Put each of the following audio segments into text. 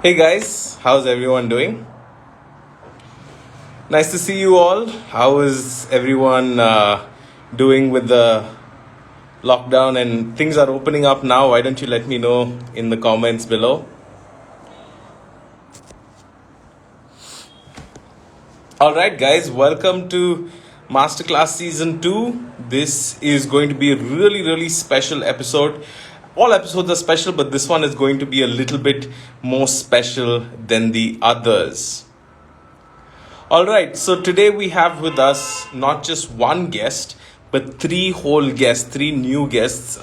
Hey guys, how's everyone doing? Nice to see you all. How is everyone doing with the lockdown and things are opening up now? Why don't you let me know in the comments below? All right, guys, welcome to Masterclass Season 2. This is going to be a really, really special episode. All episodes are special, but this one is going to be a little bit more special than the others. All right, so today we have with us not just one guest, but three whole guests, three new guests.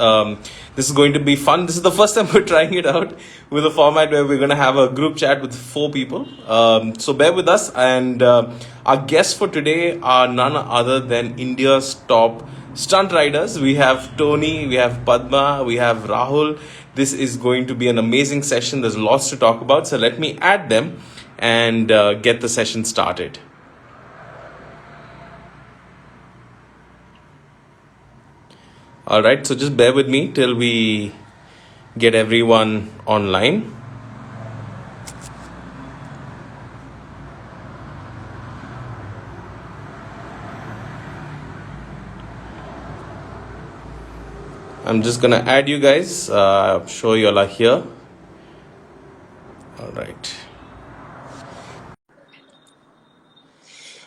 This is going to be fun. This is the first time we're trying it out with a format where we're going to have a group chat with four people. So bear with us. And our guests for today are none other than India's top stunt riders. We have Tony, we have Padma, we have Rahul. This is going to be an amazing session. There's lots to talk about. So let me add them and get the session started. All right, so just bear with me till we get everyone online. I'm just gonna add you guys. I'm sure you all are here. All right.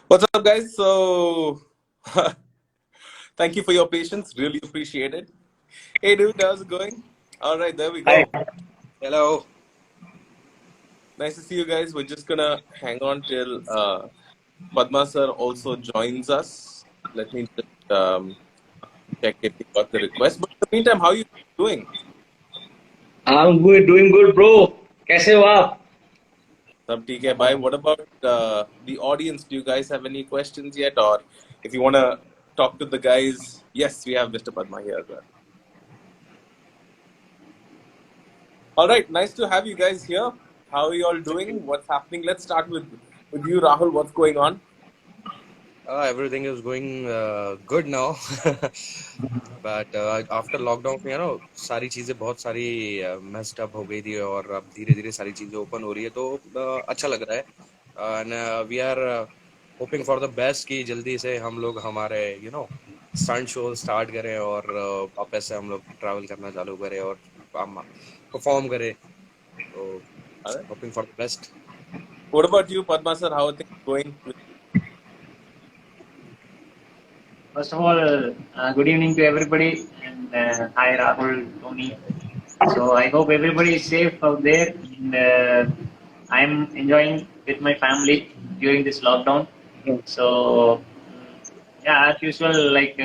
What's up, guys? So, thank you for your patience. Really appreciate it. Hey, dude, how's it going? All right, there we Hi. go. Hello. Nice to see you guys. We're just gonna hang on till Padma sir also joins us. Let me just check if he got the request. But in the meantime, how are you doing? I'm good, doing good, bro. कैसे हो आप? Sab theek hai, bhai. What about the audience? Do you guys have any questions yet? Or if you want to talk to the guys, yes, we have Mr. Padma here as well. All right, nice to have you guys here. How are you all doing? What's happening? Let's start with you, Rahul. What's going on? Everything is going good now. But after lockdown में सारी चीजें बहुत सारी messed up हो गई थी और अब धीरे धीरे सारी चीजें open हो रही है तो अच्छा लग रहा है and we are hoping for the best कि जल्दी से हम लोग हमारे stunt show start करें और वापस से हम लोग travel करना चालू करें और हम perform करें तो All right. hoping for the best. What about you, Padma sir? How are things going? First of all, good evening to everybody, and hi Rahul, Tony. So I hope everybody is safe out there, and I'm enjoying with my family during this lockdown. So yeah, as usual, like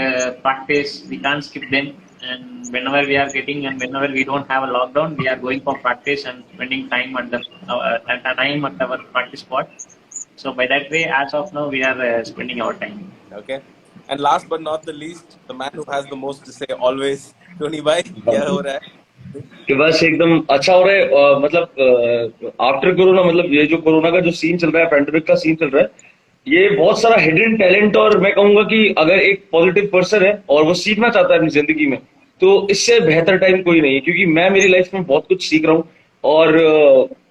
practice, we can't skip them. And whenever we are getting and whenever we don't have a lockdown, we are going for practice and spending time at our practice spot. So by that way, as of now, we are spending our time. Okay. And last but not the least, the man who has the most to say always, Tony bhai, kya ho raha hai? कि बस एकदम अच्छा हो रहा है मतलब after corona मतलब ये जो कोरोना का जो सीन चल रहा है पैंडेमिक का सीन चल रहा है ये बहुत सारा हिडन टैलेंट और मैं कहूंगा कि अगर एक पॉजिटिव पर्सन है और वो सीखना चाहता है अपनी जिंदगी में तो इससे बेहतर टाइम कोई नहीं है क्योंकि मैं मेरी लाइफ में बहुत कुछ सीख रहा हूँ और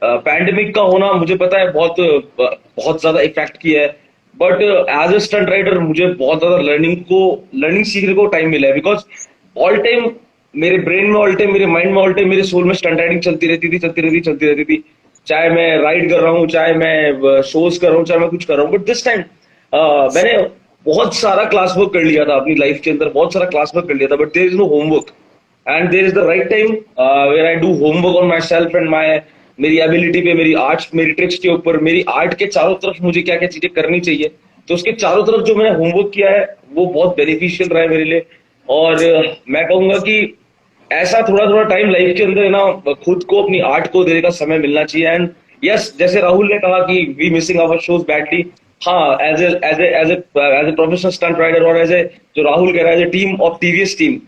पैंडेमिक का होना मुझे पता है बहुत ज्यादा इफेक्ट किया है but as a stunt rider मुझे बहुत ज्यादा लर्निंग सीखने को टाइम मिला है बिकॉज ऑल टाइम मेरे ब्रेन में ऑल टाइम मेरे माइंड में ऑल टाइम मेरे सोल में स्टंट राइडिंग चलती रहती थी चाहे मैं राइड कर रहा हूँ चाहे मैं शोज कर रहा हूँ चाहे मैं कुछ कर रहा हूँ बट दिस टाइम मैंने बहुत सारा क्लास वर्क कर लिया था अपनी लाइफ के अंदर बहुत सारा क्लास वर्क कर लिया था but there is no homework and there is the right time where I do homework on myself and my मेरी एबिलिटी पे मेरी आर्ट मेरी ट्रिक्स के ऊपर मेरी आर्ट के चारों तरफ मुझे क्या क्या चीजें करनी चाहिए तो उसके चारों तरफ जो मैंने होमवर्क किया है वो बहुत बेनिफिशियल रहा है मेरे लिए और मैं कहूंगा कि ऐसा थोड़ा थोड़ा टाइम लाइफ के अंदर ना खुद को अपनी आर्ट को देने का समय मिलना चाहिए एंड यस जैसे राहुल ने कहा कि we missing our shows badly हाँ as a professional stunt rider और एज ए जो राहुल कह रहा है as a team of TVS team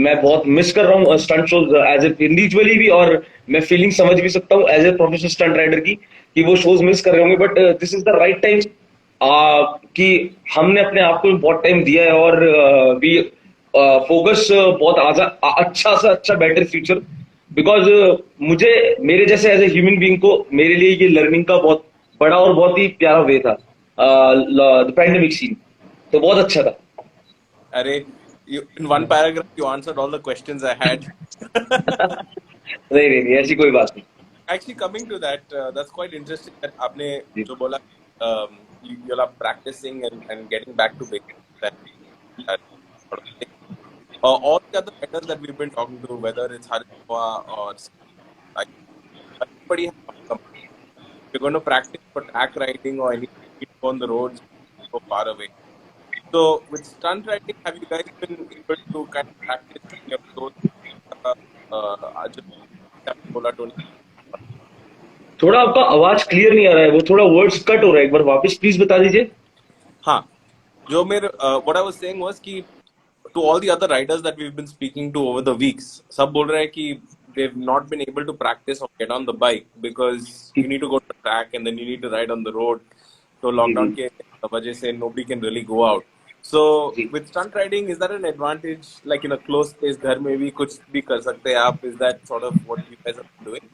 मैं बहुत मिस कर रहा हूँ stunt shows as a individually भी और मैं फीलिंग समझ भी सकता हूँ as a professional stunt rider की कि वो शोज मिस कर रहे होंगे but this is the right time कि हमने अपने आप को बहुत टाइम दिया है और वी फोकस बहुत अच्छा से अच्छा बेटर फ्यूचर बिकॉज मुझे मेरे जैसे एज ए ह्यूमन बीइंग को मेरे लिए ये लर्निंग का बहुत बड़ा और बहुत ही प्यारा वे था द पैंडेमिक सीन, तो बहुत अच्छा था। Arey, in one paragraph, you answered all the questions I had. नहीं नहीं नहीं, ऐसी कोई बात नहीं। Actually, coming to that, that's quite interesting that आपने जी जो बोला, you are practicing and getting back to basics. That sort of thing. All the other writers that we've been talking to, whether it's Hariswa or like, everybody has one common. You're going to practice for track riding or anything on the roads so far away. So with stunt riding, have you guys been able to kind of practice your clothes? Just बोला Tony. थोड़ा आपका आवाज clear नहीं आ रहा है, वो थोड़ा words cut हो रहा है, एक बार वापस प्लीज बता दीजिए। हाँ, जो मेरे what I was saying was कि to all the other riders that we've been speaking to over the weeks, सब बोल रहे हैं कि they've not been able to practice or get on the bike because you need to go to the track and then you need to ride on the road. So lockdown के वजह से nobody can really go out. So ji with stunt riding, is that an advantage? Like in a closed space, घर में भी कुछ भी कर सकते हैं आप? Is that sort of what you guys are doing?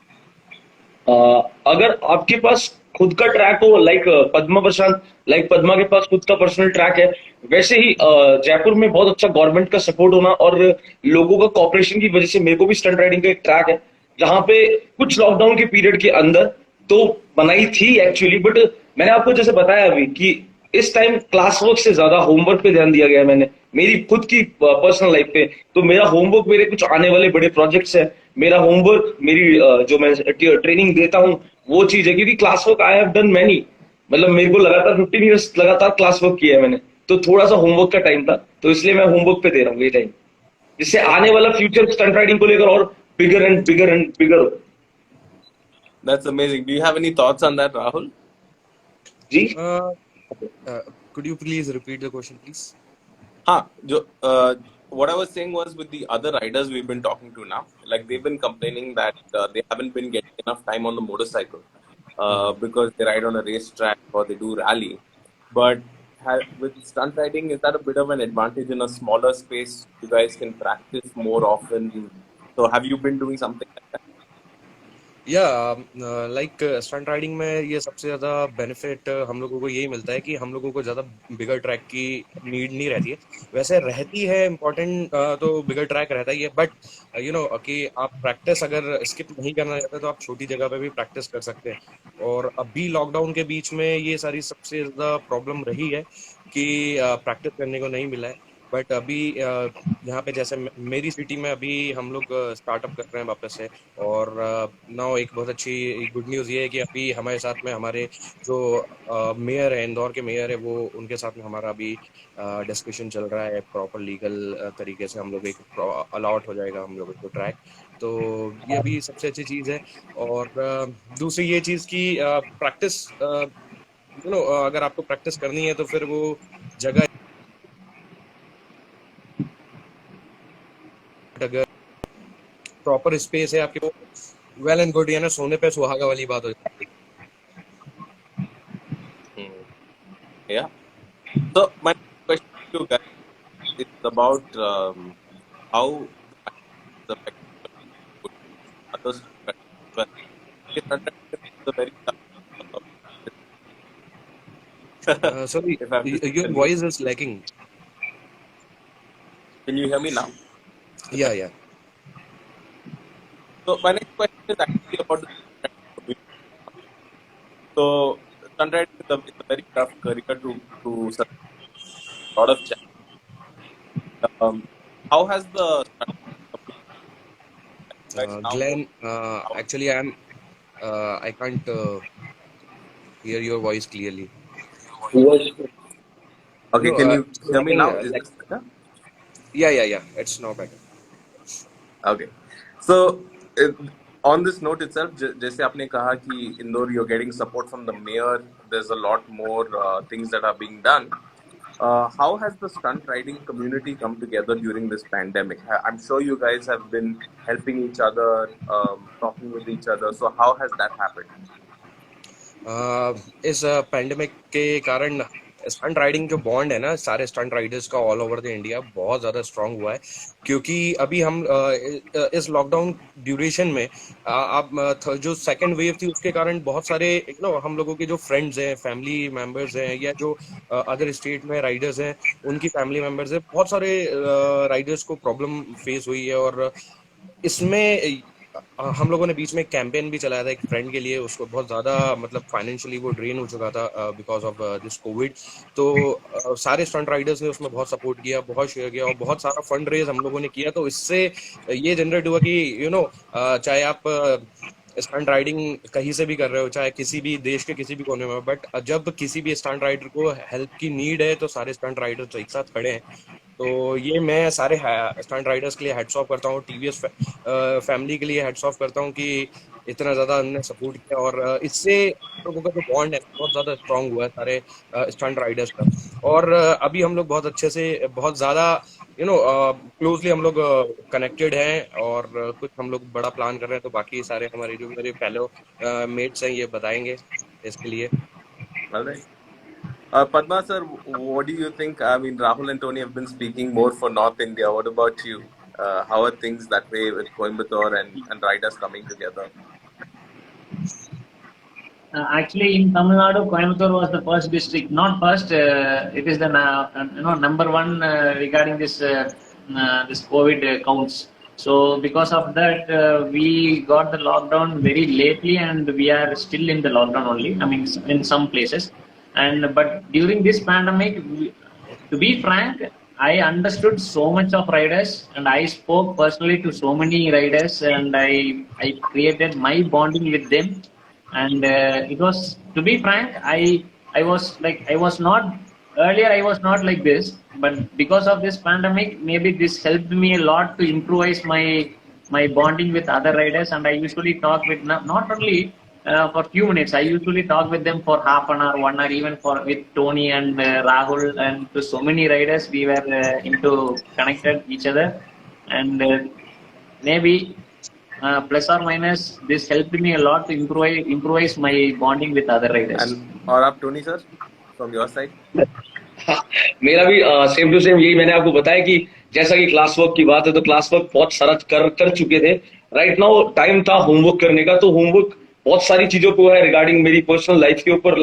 अगर आपके पास खुद का ट्रैक हो, लाइक पद्मा प्रशांत, लाइक पद्मा के पास खुद का पर्सनल ट्रैक है, वैसे ही जयपुर में बहुत अच्छा गवर्नमेंट का सपोर्ट होना और लोगों का कॉपरेशन की वजह से मेरे को भी स्टंट राइडिंग का एक ट्रैक है, जहां पे कुछ लॉकडाउन के पीरियड के अंदर तो बनाई थी एक्चुअली, बट मैंने आपको जैसे बताया अभी कि इस टाइम क्लास वर्क से ज्यादा होमवर्क पे ध्यान दिया गया है मैंने, मेरी खुद की पर्सनल लाइफ पे। तो मेरा होमवर्क मेरे कुछ आने वाले बड़े प्रोजेक्ट्स है, मेरा होमवर्क मेरी जो मैं ट्रेनिंग देता हूँ वो चीज है, क्योंकि class work I have done many, मतलब मेरे को लगातार 15 ईयर्स लगातार क्लास वर्क किया है मैंने, तो थोड़ा सा होमवर्क का टाइम था, तो इसलिए मैं होमवर्क पे दे रहा हूँ ये टाइम, जिससे आने वाला फ्यूचर स्टंट राइडिंग को लेकर और bigger and bigger and bigger हो। That's amazing. Do you have any thoughts on that, Rahul? Ji Uh, could you please repeat the question, please? हाँ, जो what I was saying was with the other riders we've been talking to now, like they've been complaining that they haven't been getting enough time on the motorcycle because they ride on a racetrack or they do rally. But with stunt riding, is that a bit of an advantage in a smaller space? You guys can practice more often. So have you been doing something like that? या like stunt riding में ये सबसे ज्यादा benefit हम लोगों को यही मिलता है कि हम लोगों को ज्यादा बिगर ट्रैक की नीड नहीं रहती है, वैसे रहती है इम्पोर्टेंट, तो बिगर ट्रैक रहता ही है, बट यू नो कि आप प्रैक्टिस अगर स्किप नहीं करना चाहते तो आप छोटी जगह पे भी प्रैक्टिस कर सकते हैं। और अभी लॉकडाउन के बीच में ये सारी सबसे ज्यादा प्रॉब्लम रही है कि प्रैक्टिस करने को नहीं मिला है, बट अभी यहाँ पे जैसे मेरी सिटी में अभी हम लोग स्टार्टअप कर रहे हैं वापस से। और नाउ एक बहुत अच्छी गुड न्यूज़ ये है कि अभी हमारे साथ में हमारे जो मेयर है, इंदौर के मेयर है, वो उनके साथ में हमारा अभी डिस्कशन चल रहा है, प्रॉपर लीगल तरीके से हम लोग एक अलॉट हो जाएगा हम लोगों को ट्रैक, तो ये अभी सबसे अच्छी चीज़ है। और दूसरी ये चीज़ की प्रैक्टिस, यू नो अगर आपको प्रैक्टिस करनी है तो फिर वो जगह अगर प्रॉपर स्पेस है आपके, वेल एंड गुड, यानी सोने पे सुहागा वाली बात हो जाती है। Hmm. Yeah. So my question to you guys is about how the others well. It's a very Sorry, if I have to your tell you. voice is lagging. Can you hear me now? Yeah. So my next question is actually about the so stunt riding is it's a very tough career to a lot of challenge. How has the stunt guys now Glenn, how, actually I can't hear your voice clearly. okay, No, can you it's hear me lagging, now? Is like, this better? yeah, it's now better. Okay. So on this note itself, जैसे आपने कहा कि Indore you're getting support from the mayor, there's a lot more things that are being done. How has the stunt riding community come together during this pandemic? I'm sure you guys have been helping each other, talking with each other. So how has that happened? इस pandemic के कारण stunt riding जो bond है ना सारे stunt Riders का all over the India बहुत ज्यादा स्ट्रांग हुआ है, क्योंकि अभी हम इस लॉकडाउन ड्यूरेशन में जो सेकंड वेव थी उसके कारण बहुत सारे हम लोगों के जो फ्रेंड्स हैं, फैमिली मेंबर्स हैं, या जो अदर स्टेट में राइडर्स हैं उनकी फैमिली मेंबर्स हैं, बहुत सारे राइडर्स को प्रॉब्लम फेस हुई है। और इसमें हम लोगों ने बीच में कैंपेन भी चलाया था एक फ्रेंड के लिए, उसको बहुत ज्यादा मतलब फाइनेंशियली वो ड्रेन हो चुका था बिकॉज ऑफ दिस कोविड। तो सारे स्टंट राइडर्स ने उसमें बहुत सपोर्ट किया, बहुत शेयर किया और बहुत सारा फंड रेज हम लोगों ने किया। तो इससे ये जनरेट हुआ कि चाहे आप स्टंट राइडिंग कहीं से भी कर रहे हो, चाहे किसी भी देश के किसी भी कोने में, बट जब किसी भी स्टंट राइडर को हेल्प की नीड है तो सारे स्टंट राइडर्स एक साथ खड़े हैं। तो ये मैं सारे स्टंट राइडर्स के लिए हेड्स ऑफ करता हूँ, टीवीएस फैमिली के लिए हेड्स ऑफ करता हूँ कि इतना ज्यादा उन्होंने सपोर्ट किया। और इससे लोगों का जो बॉन्ड है बहुत ज्यादा स्ट्रांग हुआ है सारे स्टंट राइडर्स का। और अभी हम लोग बहुत अच्छे से, बहुत ज्यादा क्लोजली हम लोग कनेक्टेड हैं, और कुछ हम लोग बड़ा प्लान कर रहे हैं। तो बाकी सारे हमारे जो मेरे फेलो मेट्स हैं ये बताएंगे इसके लिए। All right. Padma sir, what do you think? I mean, Rahul and Tony have been speaking more for North India. What about you? How are things that way with Coimbatore and riders coming together? Actually, in Tamil Nadu, Coimbatore was the first district. Not first, it is the number one regarding this COVID counts. So because of that, we got the lockdown very lately, and we are still in the lockdown only. I mean, in some places. But during this pandemic, to be frank, I understood so much of riders, and I spoke personally to so many riders, and I created my bonding with them. And it was, to be frank, I was not earlier, I was not like this, but because of this pandemic, maybe this helped me a lot to improvise my bonding with other riders. And I usually talk with not only for few minutes, I usually talk with them for half an hour, 1 hour, even with Tony and Rahul, and to so many riders we were into connected each other. And maybe plus or minus, this helped me a lot to improvise my bonding with other riders. And or up Tony sir, from your side? मेरा भी same to same यही मैंने आपको बताया कि जैसा कि class work की बात है तो क्लास वर्क बहुत सारा कर चुके थे। राइट नाउ टाइम था होमवर्क करने का, तो होमवर्क बहुत सारी चीजों को है रिगार्डिंग मेरी पर्सनल लाइफ के ऊपर,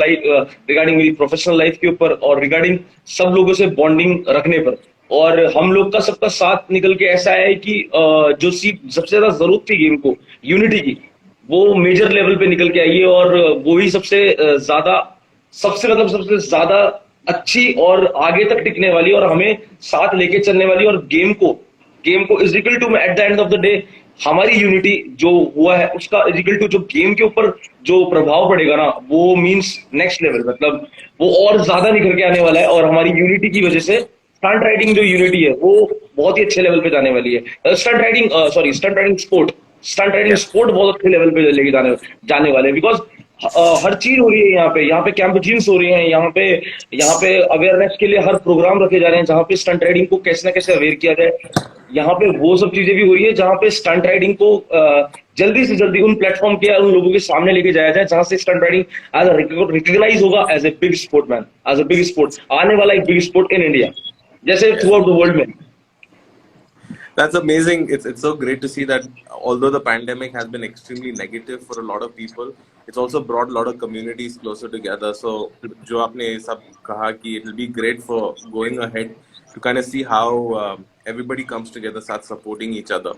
रिगार्डिंग मेरी प्रोफेशनल लाइफ के ऊपर, और रिगार्डिंग सब लोगों से बॉन्डिंग रखने पर। और हम लोग का सबका साथ निकल के ऐसा है कि जो सबसे ज्यादा जरूरत थी गेम को, यूनिटी की, वो मेजर लेवल पे निकल के आई है। और वो ही सबसे ज्यादा अच्छी और आगे तक टिकने वाली और हमें साथ लेके चलने वाली, और गेम को is equal to, at the end of the day हमारी यूनिटी जो हुआ है उसका इज इक्वल टू जो गेम के ऊपर जो प्रभाव पड़ेगा ना, वो मींस नेक्स्ट लेवल, मतलब वो और ज्यादा निखर के आने वाला है। और हमारी यूनिटी की वजह से स्टंट राइडिंग जो यूनिटी है वो बहुत ही अच्छे लेवल पे जाने वाली है। स्टंट राइडिंग स्पोर्ट बहुत अच्छे लेवल पे लेके जाने वाले हैं, बिकॉज हर चीज हो रही है यहाँ पे कैंपेन्स हो रही हैं, यहाँ पे अवेयरनेस के लिए हर प्रोग्राम रखे जा रहे हैं जहाँ पे स्टंट राइडिंग को कैसे ना कैसे अवेयर किया जाए। यहाँ पे वो सब चीजें भी हो रही है जहाँ पे स्टंट राइडिंग को जल्दी से जल्दी उन प्लेटफॉर्म के उन लोगों के सामने लेके जाया जाए जहां से स्टंट राइडिंग एज रिकॉग्नाइज होगा as a big sportsman, as a big sport, आने वाला एक बिग स्पोर्ट इन इंडिया, जैसे थ्रू आउट द वर्ल्ड में। That's amazing. It's so great to see that although the pandemic has been extremely negative for a lot of people, it's also brought a lot of communities closer together. So जो आपने सब कहा कि it will be great for going ahead to kind of see how everybody comes together, starts supporting each other.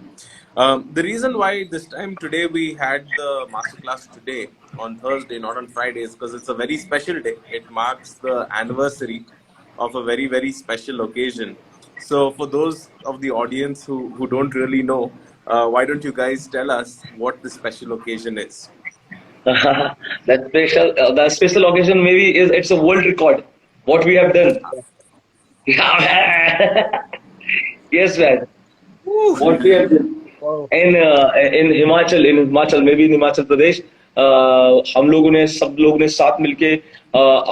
The reason why this time today we had the masterclass today on Thursday, not on Friday, is because it's a very special day. It marks the anniversary of a very, very special occasion. So for those of the audience who don't really know, why don't you guys tell us what the special occasion is? The special occasion maybe is it's a world record what we have done. Yes man, what we have done in Himachal, maybe in Himachal Pradesh, हम लोगों ने सब लोगों ने साथ मिलके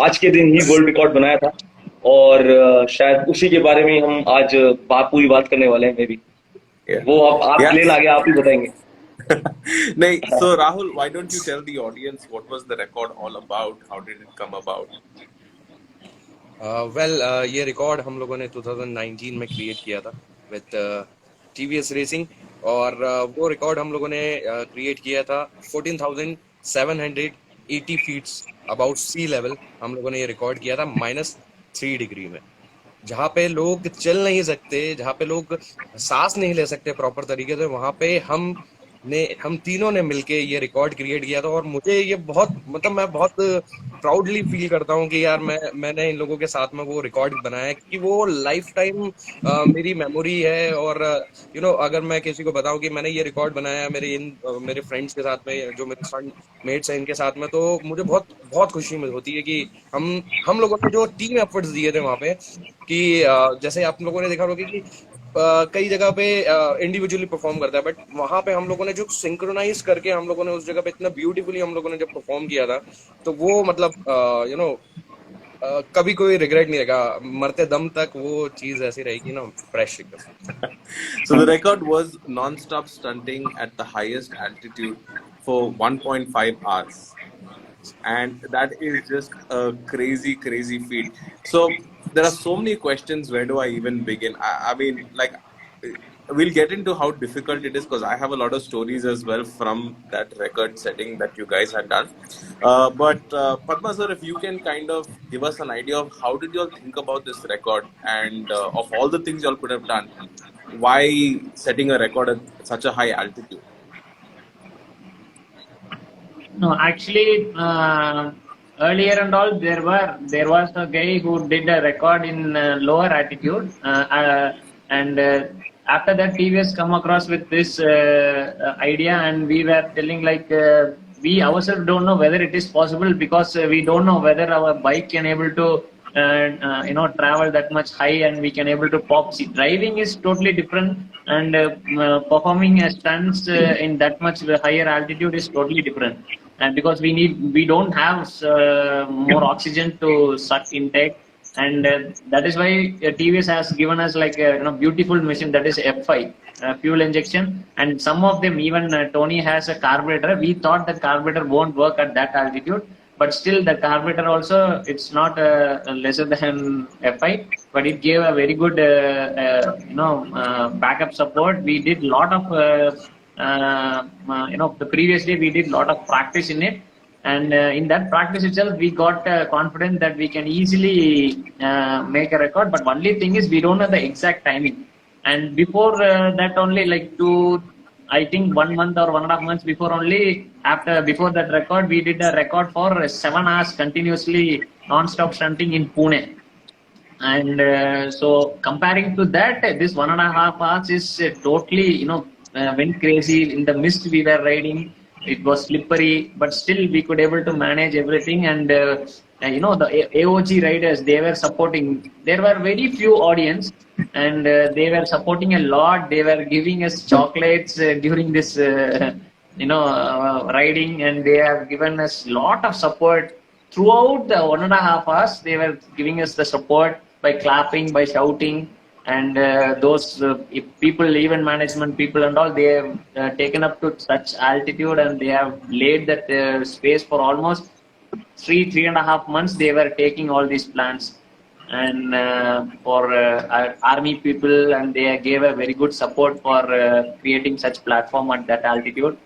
आज के दिन ही वर्ल्ड रिकॉर्ड बनाया था, और शायद उसी के बारे में हम आज पूरी बात करने वाले हैं। मे बी वो आप प्लेन आगे आप ही बताएंगे। नहीं, so Rahul, why don't you tell the audience what was the record all about? How did it come about? ये रिकॉर्ड हम लोगों ने 2019 में क्रिएट किया था विद टीवीएस रेसिंग, और वो रिकॉर्ड हम लोगों ने क्रिएट किया था 14,780 फीट्स अबाउट सी लेवल। हम लोगों ने ये रिकॉर्ड किया था -3 डिग्री में, जहाँ पे लोग चल नहीं सकते, जहाँ पे लोग सांस नहीं ले सकते प्रॉपर तरीके से, वहां पे हम तीनों ने मिलके ये रिकॉर्ड क्रिएट किया था। और मुझे ये बहुत मतलब मैं बहुत प्राउडली फील करता हूँ कि यार मैंने इन लोगों के साथ में वो रिकॉर्ड बनाया है, क्योंकि वो लाइफ टाइम मेरी मेमोरी है। और अगर मैं किसी को बताऊं कि मैंने ये रिकॉर्ड बनाया है मेरे फ्रेंड्स के साथ में, जो मेरे स्टंट मेट्स हैं इनके साथ में, तो मुझे बहुत बहुत खुशी होती है कि हम लोगों ने जो टीम एफर्ट्स दिए थे वहां पे, कि जैसे आप लोगों ने देखा होगा कि कई जगह पे इंडिविजुअली परफॉर्म करता है, बट वहां पे हम लोगों ने जो सिंक्रोनाइज करके हम लोगों ने उस जगह पे इतना ब्यूटीफुली हम लोगों ने जब परफॉर्म किया था, तो वो मतलब कभी कोई रिग्रेट नहीं रहेगा, मरते दम तक वो चीज ऐसी रहेगी ना, फ्रेश एकदम। So the record was non-stop stunting at the highest altitude for 1.5 hours. And that is just a crazy feat. So there are so many questions. Where do I even begin? I mean, like, we'll get into how difficult it is, because I have a lot of stories as well from that record setting that you guys had done. But Padma sir, if you can kind of give us an idea of how did you all think about this record, and of all the things you all could have done, why setting a record at such a high altitude? No, actually, earlier and all, there was a guy who did a record in lower altitude, and after that, TVS come across with this idea, and we were telling like we ourselves don't know whether it is possible, because we don't know whether our bike can able to travel that much high, and we can able to pop. See, driving is totally different, and performing stunts in that much higher altitude is totally different. And because we don't have more oxygen to suck intake, and that is why TVS has given us like a beautiful machine, that is F5 fuel injection, and some of them even Tony has a carburetor. We thought the carburetor won't work at that altitude, but still the carburetor also, it's not lesser than F5, but it gave a very good backup support. We did lot of the previous day we did lot of practice in it, and in that practice itself we got confident that we can easily make a record. But only thing is we don't know the exact timing, and before that only, like I think 1 month or 1.5 months before only, before that record, we did a record for 7 hours continuously non-stop stunting in Pune. And so comparing to that, this 1.5 hours is totally went crazy. In the mist we were riding, it was slippery, but still we could able to manage everything. And the AOG riders, they were supporting. There were very few audience, and they were supporting a lot. They were giving us chocolates during this riding, and they have given us lot of support throughout the 1.5 hours. They were giving us the support by clapping, by shouting. And those people, event management people and all, they have taken up to such altitude, and they have laid that space for almost 3.5 months. They were taking all these plans, and for army people, and they gave a very good support for creating such platform at that altitude.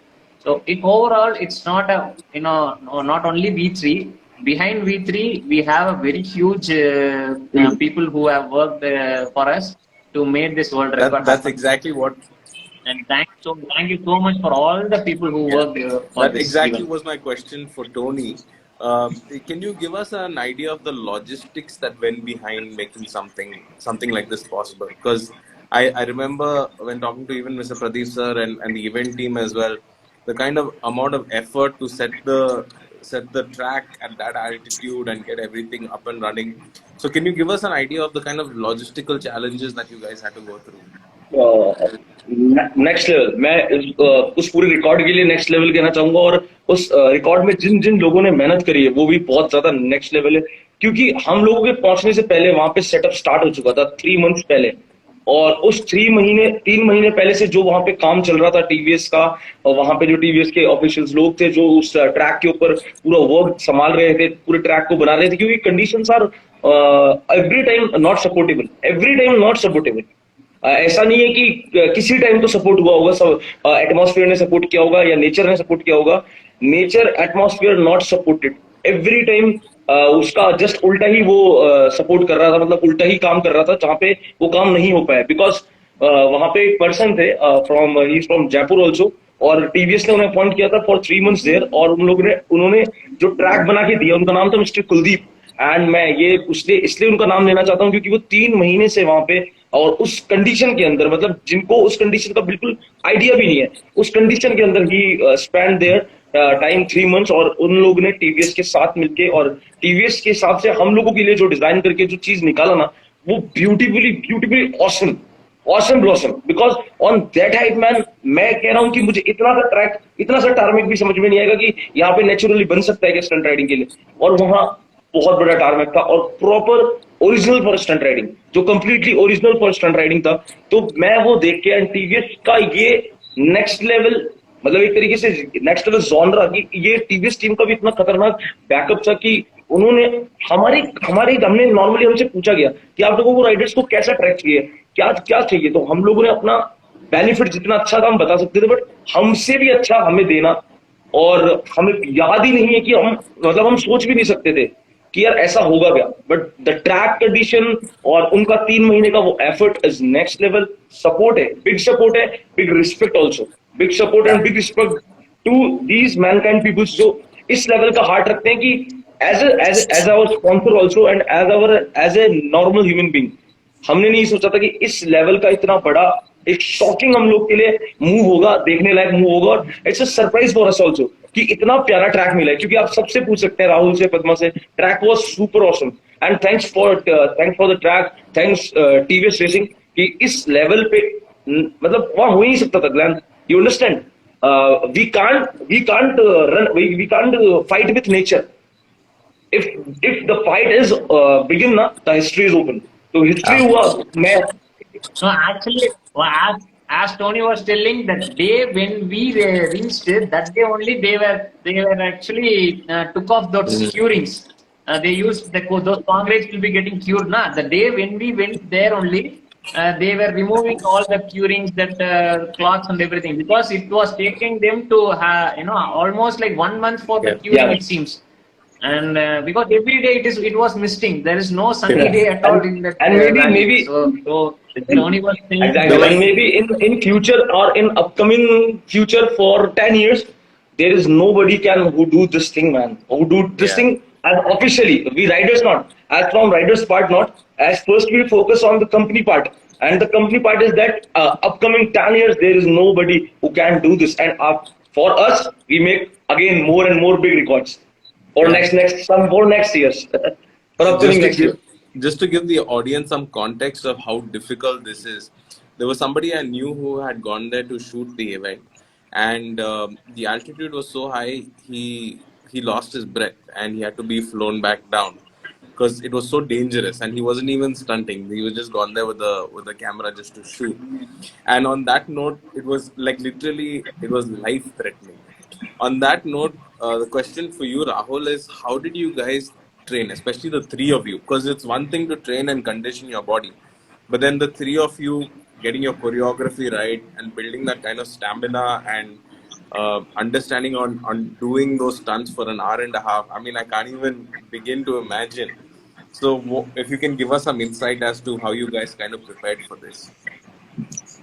So overall, it's not not only V3. Behind V3, we have a very huge people who have worked for us to make this world record. That's exactly what. And thank you so much for all the people who worked for That this exactly event. was my question for Tony. Can you give us an idea of the logistics that went behind making something like this possible? Because I remember when talking to even Mr. Pradeep sir and the event team as well, the kind of amount of effort to set the track at that altitude and get everything up and running. So can you give us an idea of the kind of logistical challenges that you guys had to go through? Next level, मैं उस पूरे record के लिए next level कहना चाहूंगा, और उस record में जिन जिन लोगों ने मेहनत करी है वो भी बहुत ज्यादा नेक्स्ट लेवल है, क्योंकि हम लोगों के पहुंचने से पहले वहां पे सेटअप स्टार्ट हो चुका था 3 months पहले, और उस 3 महीने पहले से जो वहां पे काम चल रहा था टीवीएस का, और वहां पे जो टीवीएस के ऑफिशियल्स लोग थे जो उस ट्रैक के ऊपर पूरा वर्क संभाल रहे थे, पूरे ट्रैक को बना रहे थे, क्योंकि conditions are every time not supportable, every time not supportable. ऐसा नहीं है कि किसी टाइम तो सपोर्ट हुआ होगा, सब एटमॉस्फेयर ने सपोर्ट किया होगा या नेचर ने सपोर्ट किया होगा। Nature atmosphere not supported every time. उसका जस्ट उल्टा ही वो सपोर्ट कर रहा था, मतलब उल्टा ही काम कर रहा था जहां पे वो काम नहीं हो पाया, बिकॉज वहां पे एक पर्सन थे from he from Jaipur also, और टीवीएस ने उन्हें अपॉइंट किया था फॉर 3 months देयर, और उन्होंने जो ट्रैक बना के दिया, उनका नाम था मिस्टर कुलदीप। एंड मैं ये इसलिए उनका नाम लेना चाहता हूँ क्योंकि वो 3 महीने से वहां पे, और उस कंडीशन के अंदर, मतलब जिनको उस कंडीशन का बिल्कुल आइडिया भी नहीं है, उस कंडीशन के अंदर ही स्पेंड देयर टाइम 3 months, और उन लोगों ने टीवीएस के साथ मिलके और टीवीएस के हिसाब से हम लोगों के लिए जो डिजाइन करके जो चीज निकाला ना, वो beautifully awesome, awesome blossom. Because on that height man, मैं कह रहा हूं कि मुझे इतना सा ट्रैक, इतना सा टारमेक भी समझ में नहीं आएगा कि यहाँ पे नेचुरली बन सकता है क्या स्टंट राइडिंग के लिए, और वहां बहुत बड़ा टारमेक था और proper original for stunt riding, जो completely original for stunt riding था। तो मैं वो देख के टीवीएस का ये नेक्स्ट लेवल, मतलब एक तरीके से नेक्स्ट लेवल जॉनरा की, ये टीवीएस टीम का भी इतना खतरनाक बैकअप था कि उन्होंने हमने नॉर्मली हमसे पूछा गया कि आप लोगों को राइडर्स को कैसा ट्रैक चाहिए, क्या क्या चाहिए, तो हम लोगों ने अपना बेनिफिट जितना अच्छा था हम बता सकते थे, बट हमसे भी अच्छा हमें देना, और हमें याद ही नहीं है कि हम सोच भी नहीं सकते थे कि यार ऐसा होगा क्या। बट द ट्रैक कंडीशन और उनका 3 महीने का वो effort is next level. Support है, big respect also, big support and big respect to these mankind peoples जो इस लेवल का हार्ट रखते हैं कि as our sponsor also and as a normal human being, हमने नहीं सोचा था कि इस लेवल का इतना बड़ा एक शॉकिंग हम लोग के लिए मूव होगा, देखने लायक मूव होगा, और it's a surprise for us also कि इतना प्यारा ट्रैक मिला है। क्योंकि आप सबसे पूछ सकते हैं, राहुल से, पद्मा से, track was super awesome and thanks for the track, thanks TVS racing कि इस लेवल पे मतलब वहां हो ही नहीं सकता था। Glen, you understand, we can't fight with nature. if the fight is begin na, the history is open, तो हिस्ट्री हुआ। मैं No, actually, well, as Tony was telling, that day when we reached it, that day only they were actually took off those curings. They used those congrats will be getting cured. Na, the day when we went there only, they were removing all the curings, that cloths and everything, because it was taking them to almost like 1 month for the curing, it seems. And because every day it was misting, there is no sunny day at all in that. And maybe so Tony was saying exactly, and maybe in future or in upcoming future for 10 years, there is nobody who do this thing, man, who do this thing as officially. We riders not, as from riders part not, as first we focus on the company part, and the company part is that upcoming 10 years there is nobody who can do this, and for us we make again more and more big records. Or next years. For upcoming next year. Just to give the audience some context of how difficult this is, there was somebody I knew who had gone there to shoot the event, and the altitude was so high he lost his breath and he had to be flown back down because it was so dangerous, and he wasn't even stunting. He was just gone there with a camera just to shoot. And on that note, it was like literally it was life threatening. On that note, the question for you, Rahul, is how did you guys train, especially the three of you? Because it's one thing to train and condition your body, but then the three of you getting your choreography right and building that kind of stamina and understanding on doing those stunts for an hour and a half. I mean, I can't even begin to imagine. So if you can give us some insight as to how you guys kind of prepared for this.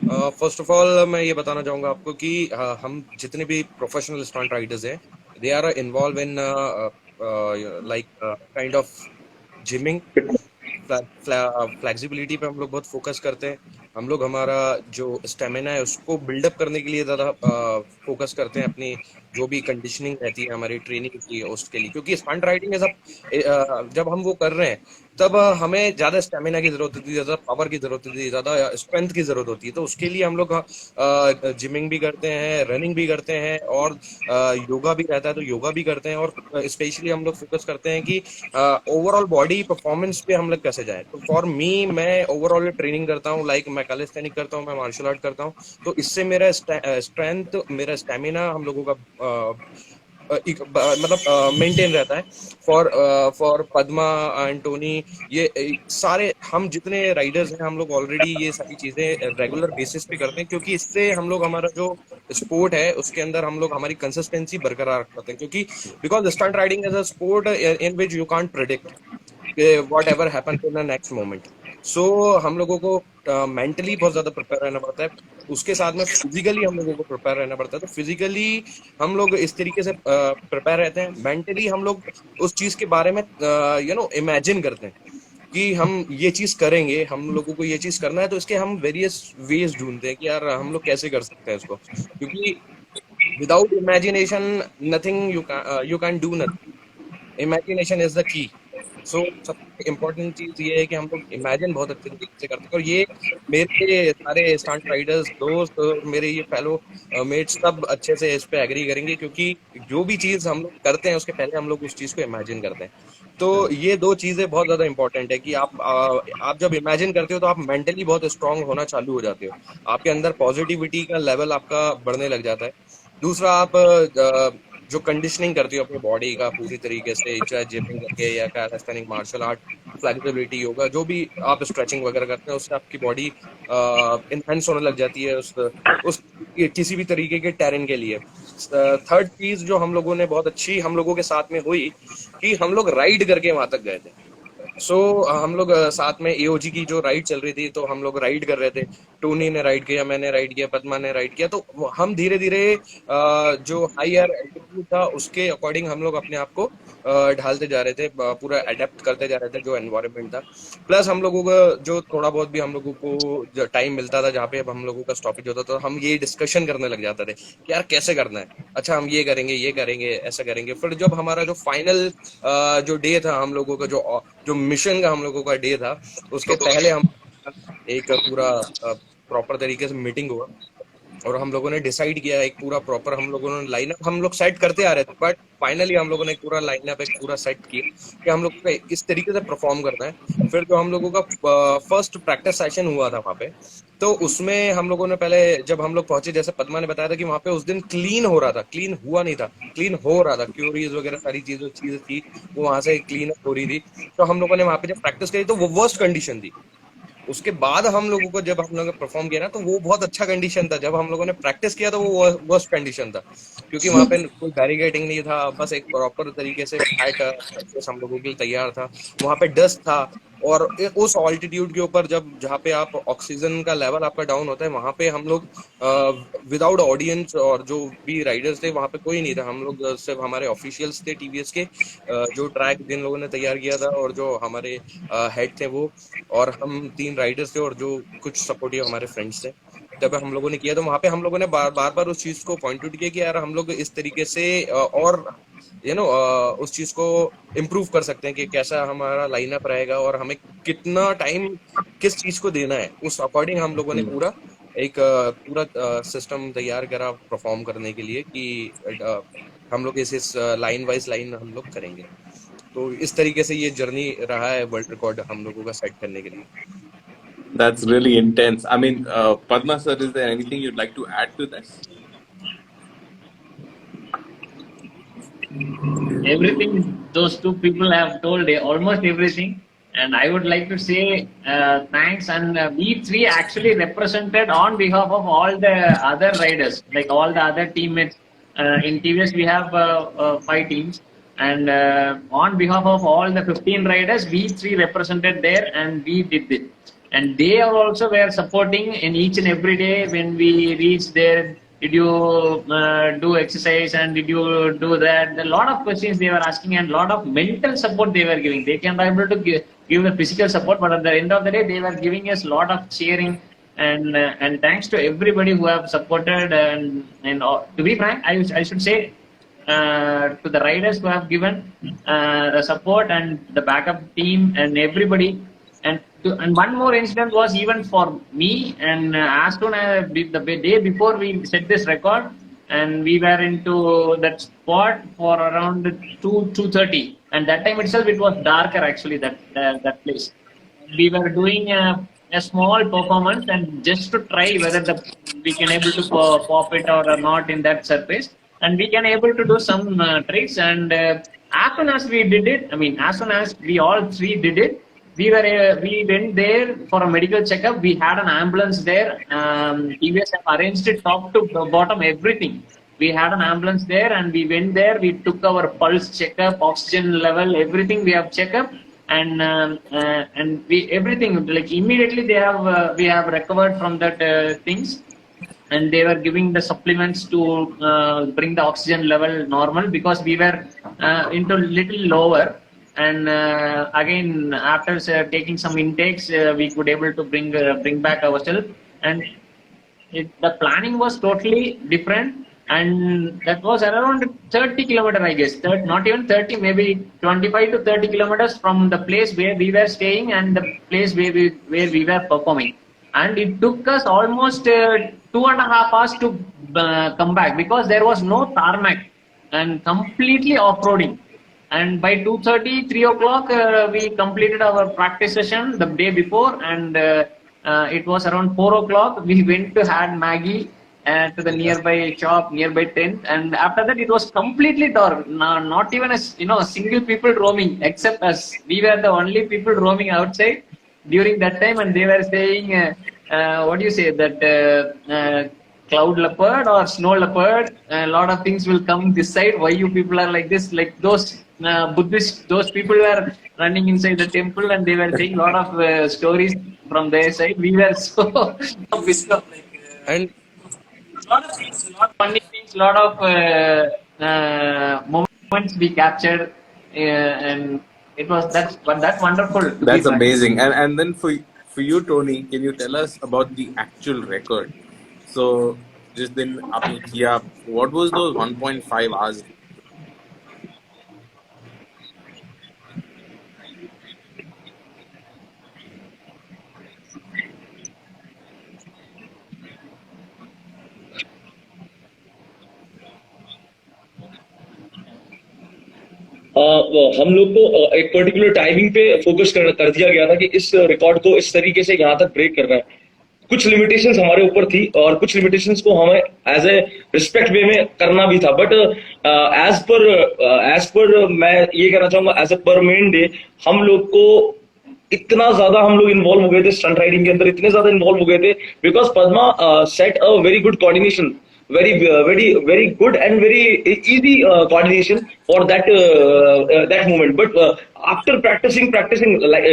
First of all मैं ये बताना चाहूँगा आपको कि हम जितने भी professional stunt riders हैं, they are involve in like kind of gymming, flexibility पे हम लोग बहुत फोकस करते हैं। हम लोग हमारा जो स्टेमिना है उसको बिल्डअप करने के लिए ज़्यादा फोकस करते हैं, अपनी जो भी कंडीशनिंग रहती है हमारी ट्रेनिंग की उसके लिए, क्योंकि स्टंट राइडिंग जब हम वो कर रहे हैं तब हमें ज्यादा स्टेमिना की जरूरत होती है, ज्यादा पावर की जरूरत होती है, ज्यादा स्ट्रेंथ की जरूरत होती है। तो उसके लिए हम लोग जिमिंग भी करते हैं, रनिंग भी करते हैं, और योगा भी रहता है तो योगा भी करते हैं। और स्पेशली हम लोग फोकस करते हैं कि ओवरऑल बॉडी परफॉर्मेंस पे हम लोग कैसे जाए। तो फॉर मी, मैं ओवरऑल ट्रेनिंग करता हूँ, लाइक मैं कैलिस्थेनिक करता हूँ, मैं मार्शल आर्ट करता हूँ। तो इससे मेरा स्ट्रेंथ, मेरा स्टेमिना हम लोगों का मतलब मेंटेन रहता है। फॉर पद्मा एंड टोनी, ये सारे हम जितने राइडर्स हैं, हम लोग ऑलरेडी ये सारी चीजें रेगुलर बेसिस पे करते हैं, क्योंकि इससे हम लोग हमारा जो स्पोर्ट है उसके अंदर हम लोग हमारी कंसिस्टेंसी बरकरार रखते हैं। क्योंकि because stunt riding is a sport in which you can't predict whatever happen in the next moment. So हम लोगों को मेंटली बहुत ज्यादा प्रिपेयर रहना पड़ता है, उसके साथ में फिजिकली हम लोगों को प्रिपेयर रहना पड़ता है। तो फिजिकली हम लोग इस तरीके से प्रिपेयर रहते हैं, मेंटली हम लोग उस चीज के बारे में इमेजिन करते हैं कि हम ये चीज करेंगे, हम लोगों को ये चीज करना है। तो इसके हम वेरियस वेज ढूंढते हैं कि यार हम लोग कैसे कर सकते हैं इसको, क्योंकि without imagination nothing, you can do nothing. Imagination is the key. So सबसे इम्पोर्टेंट चीज ये है कि हम लोग इमेजिन बहुत अच्छे तरीके से करते हैं। और ये मेरे सारे स्टंट राइडर्स दोस्त और मेरे ये फेलो मेट्स सब अच्छे से इस पे एग्री करेंगे, क्योंकि जो भी चीज हम लोग करते हैं उसके पहले हम लोग उस चीज को इमेजिन करते हैं। तो ये दो चीजें बहुत ज्यादा इंपॉर्टेंट है कि आप जब इमेजिन करते हो तो आप मेंटली बहुत स्ट्रांग होना चालू हो जाते हो, आपके अंदर पॉजिटिविटी का लेवल आपका बढ़ने लग जाता है। दूसरा, आप जो कंडीशनिंग करती हो अपनी बॉडी का पूरी तरीके से, चाहे जिमिंग करके या calisthenic, martial art, flexibility, yoga, जो भी आप स्ट्रेचिंग वगैरह करते हैं, उससे आपकी बॉडी इनहेंस होने लग जाती है उस किसी भी तरीके के टेरेन के लिए। थर्ड चीज जो हम लोगों ने बहुत अच्छी हम लोगों के साथ में हुई कि हम लोग राइड करके वहां तक गए थे। सो हम लोग साथ में एओजी की जो राइड चल रही थी, तो हम लोग राइड कर रहे थे। टोनी ने राइड किया, मैंने राइड किया, पद्मा ने राइड किया। तो हम धीरे धीरे जो हायर एल्टीट्यूड था उसके अकॉर्डिंग हम लोग अपने आप को ढालते जा रहे थे, पूरा अडेप्ट करते जा रहे थे जो एनवायरनमेंट था। प्लस हम लोगों का जो थोड़ा बहुत भी हम लोगों को टाइम मिलता था, जहाँ पे अब हम लोगों का स्टॉपेज होता था, तो हम ये डिस्कशन करने लग जाते थे कि यार कैसे करना है, अच्छा हम ये करेंगे, ऐसा करेंगे। फिर जब हमारा जो फाइनल जो डे था, हम लोगों का जो मिशन का हम लोगों का डे था, उसके पहले हम एक पूरा प्रॉपर तरीके से मीटिंग हुआ और हम लोगों ने डिसाइड किया एक पूरा प्रॉपर, हम लोगों ने लाइनअप हम लोग सेट करते आ रहे थे, बट फाइनली हम लोगों ने एक पूरा लाइनअप एक पूरा सेट किया कि हम लोग को इस तरीके से परफॉर्म करना है। फिर जो हम लोगों का फर्स्ट प्रैक्टिस सेशन हुआ था वहाँ पे, तो उसमें हम लोगों ने पहले जब हम लोग पहुंचे, जैसे पद्मा ने बताया था कि वहाँ पे उस दिन क्लीन हो रहा था, क्लीन हुआ नहीं था, क्लीन हो रहा था, क्यूरीज वगैरह सारी चीजें थी वो वहां से क्लीन अप हो रही थी। तो हम लोगों ने वहाँ पे जब प्रैक्टिस करी तो वो वर्स्ट कंडीशन थी। उसके बाद हम लोगों को जब हम लोगों ने परफॉर्म किया ना, तो वो बहुत अच्छा कंडीशन था। जब हम लोगों ने प्रैक्टिस किया तो वो वर्स्ट कंडीशन था, क्योंकि वहां पे कोई बैरिकेडिंग नहीं था, बस एक प्रॉपर तरीके से फ्लैट हम लोगों के लिए तैयार था। वहां पे डस्ट था, और उस ऑल्टीट्यूड के ऊपर जहाँ पे आप ऑक्सीजन का लेवल आपका डाउन होता है, वहां पे हम लोग विदाउट ऑडियंस और जो भी राइडर्स थे वहां पे कोई नहीं था। हम लोग सिर्फ हमारे ऑफिशियल्स थे टीवीएस के, जो ट्रैक जिन लोगों ने तैयार किया था, और जो हमारे हेड थे वो, और हम 3 राइडर्स थे और जो कुछ सपोर्टिव हमारे फ्रेंड्स थे। तब हम लोगों ने किया, तो वहां पे हम लोगों ने बार बार उस चीज को पॉइंट आउट किया कि यार हम लोग इस तरीके से और उस चीज को इम्प्रूव कर सकते हैं कि कैसा हमारा लाइनअप रहेगा और हमें कितना टाइम किस चीज को देना है। उस अकॉर्डिंग हम लोगों ने पूरा सिस्टम तैयार करा परफॉर्म करने के लिए कि हम लोग इस लाइन वाइज लाइन हम लोग करेंगे। तो इस तरीके से ये जर्नी रहा है वर्ल्ड रिकॉर्ड हम लोगों का सेट करने के लिए। That's really intense. I mean, Padma sir, is there anything you'd like to add to this? Everything those two people have told, almost everything. And I would like to say thanks. And we three actually represented on behalf of all the other riders, like all the other teammates. In TVS, we have 5 teams. And on behalf of all the 15 riders, we three represented there and we did it. And they are also were supporting in each and every day when we reached there. Did you do exercise and did you do that? A lot of questions they were asking and a lot of mental support they were giving. They can be able to give the physical support, but at the end of the day, they were giving us a lot of cheering. And thanks to everybody who have supported. And to be frank, I should say to the riders who have given the support and the backup team and everybody. And one more incident was even for me. And as soon as the day before we set this record, and we were into that spot for around 2:30, and that time itself it was darker actually, that place. We were doing a small performance and just to try whether we can able to pop it or not in that surface, and we can able to do some tricks. And as soon as we did it, as soon as we all three did it, we went there for a medical checkup. We had an ambulance there. TVS have arranged it top to bottom, everything. We had an ambulance there, and we went there. We took our pulse checkup, oxygen level, everything we have checked up, and we everything like immediately we have recovered from that things, and they were giving the supplements to bring the oxygen level normal, because we were into little lower. And again, after taking some intakes, we could able to bring back ourselves. And the planning was totally different. And that was around 30 kilometers, I guess. Not even 30, maybe 25 to 30 kilometers from the place where we were staying and the place where we were performing. And it took us almost 2.5 hours to come back, because there was no tarmac and completely off-roading. And by 2:30, 3 o'clock, we completed our practice session the day before, and it was around 4 o'clock. We went to had Maggie to the nearby shop, nearby tent, and after that it was completely dark. Not even a single people roaming except us. We were the only people roaming outside during that time, and they were saying, what do you say, that cloud leopard or snow leopard, a lot of things will come this side. Why you people are like this? Like those Buddhist, those people were running inside the temple, and they were saying a lot of stories from their side. We were so pissed off. And A lot of things, a lot of funny things, a lot of moments we captured, and it was that's wonderful. That's amazing. And then for you, Tony, can you tell us about the actual record? So just then, आपने किया, what was those 1.5 hours? हम लोग को एक particular timing पे focus कर दिया गया था कि इस रिकॉर्ड को इस तरीके से यहाँ तक ब्रेक करना है. कुछ लिमिटेशंस हमारे ऊपर थी और कुछ लिमिटेशंस को हमें एज ए रिस्पेक्ट वे में करना भी था, बट एज पर मैं ये कहना चाहूंगा, एज ए पर मेन डे हम लोग को इतना ज्यादा हम लोग इन्वॉल्व हो गए थे स्टंट राइडिंग के अंदर, इतने ज्यादा इन्वॉल्व हो गए थे, because Padma set a very good coordination, very good and very easy coordination for that moment. But after practicing like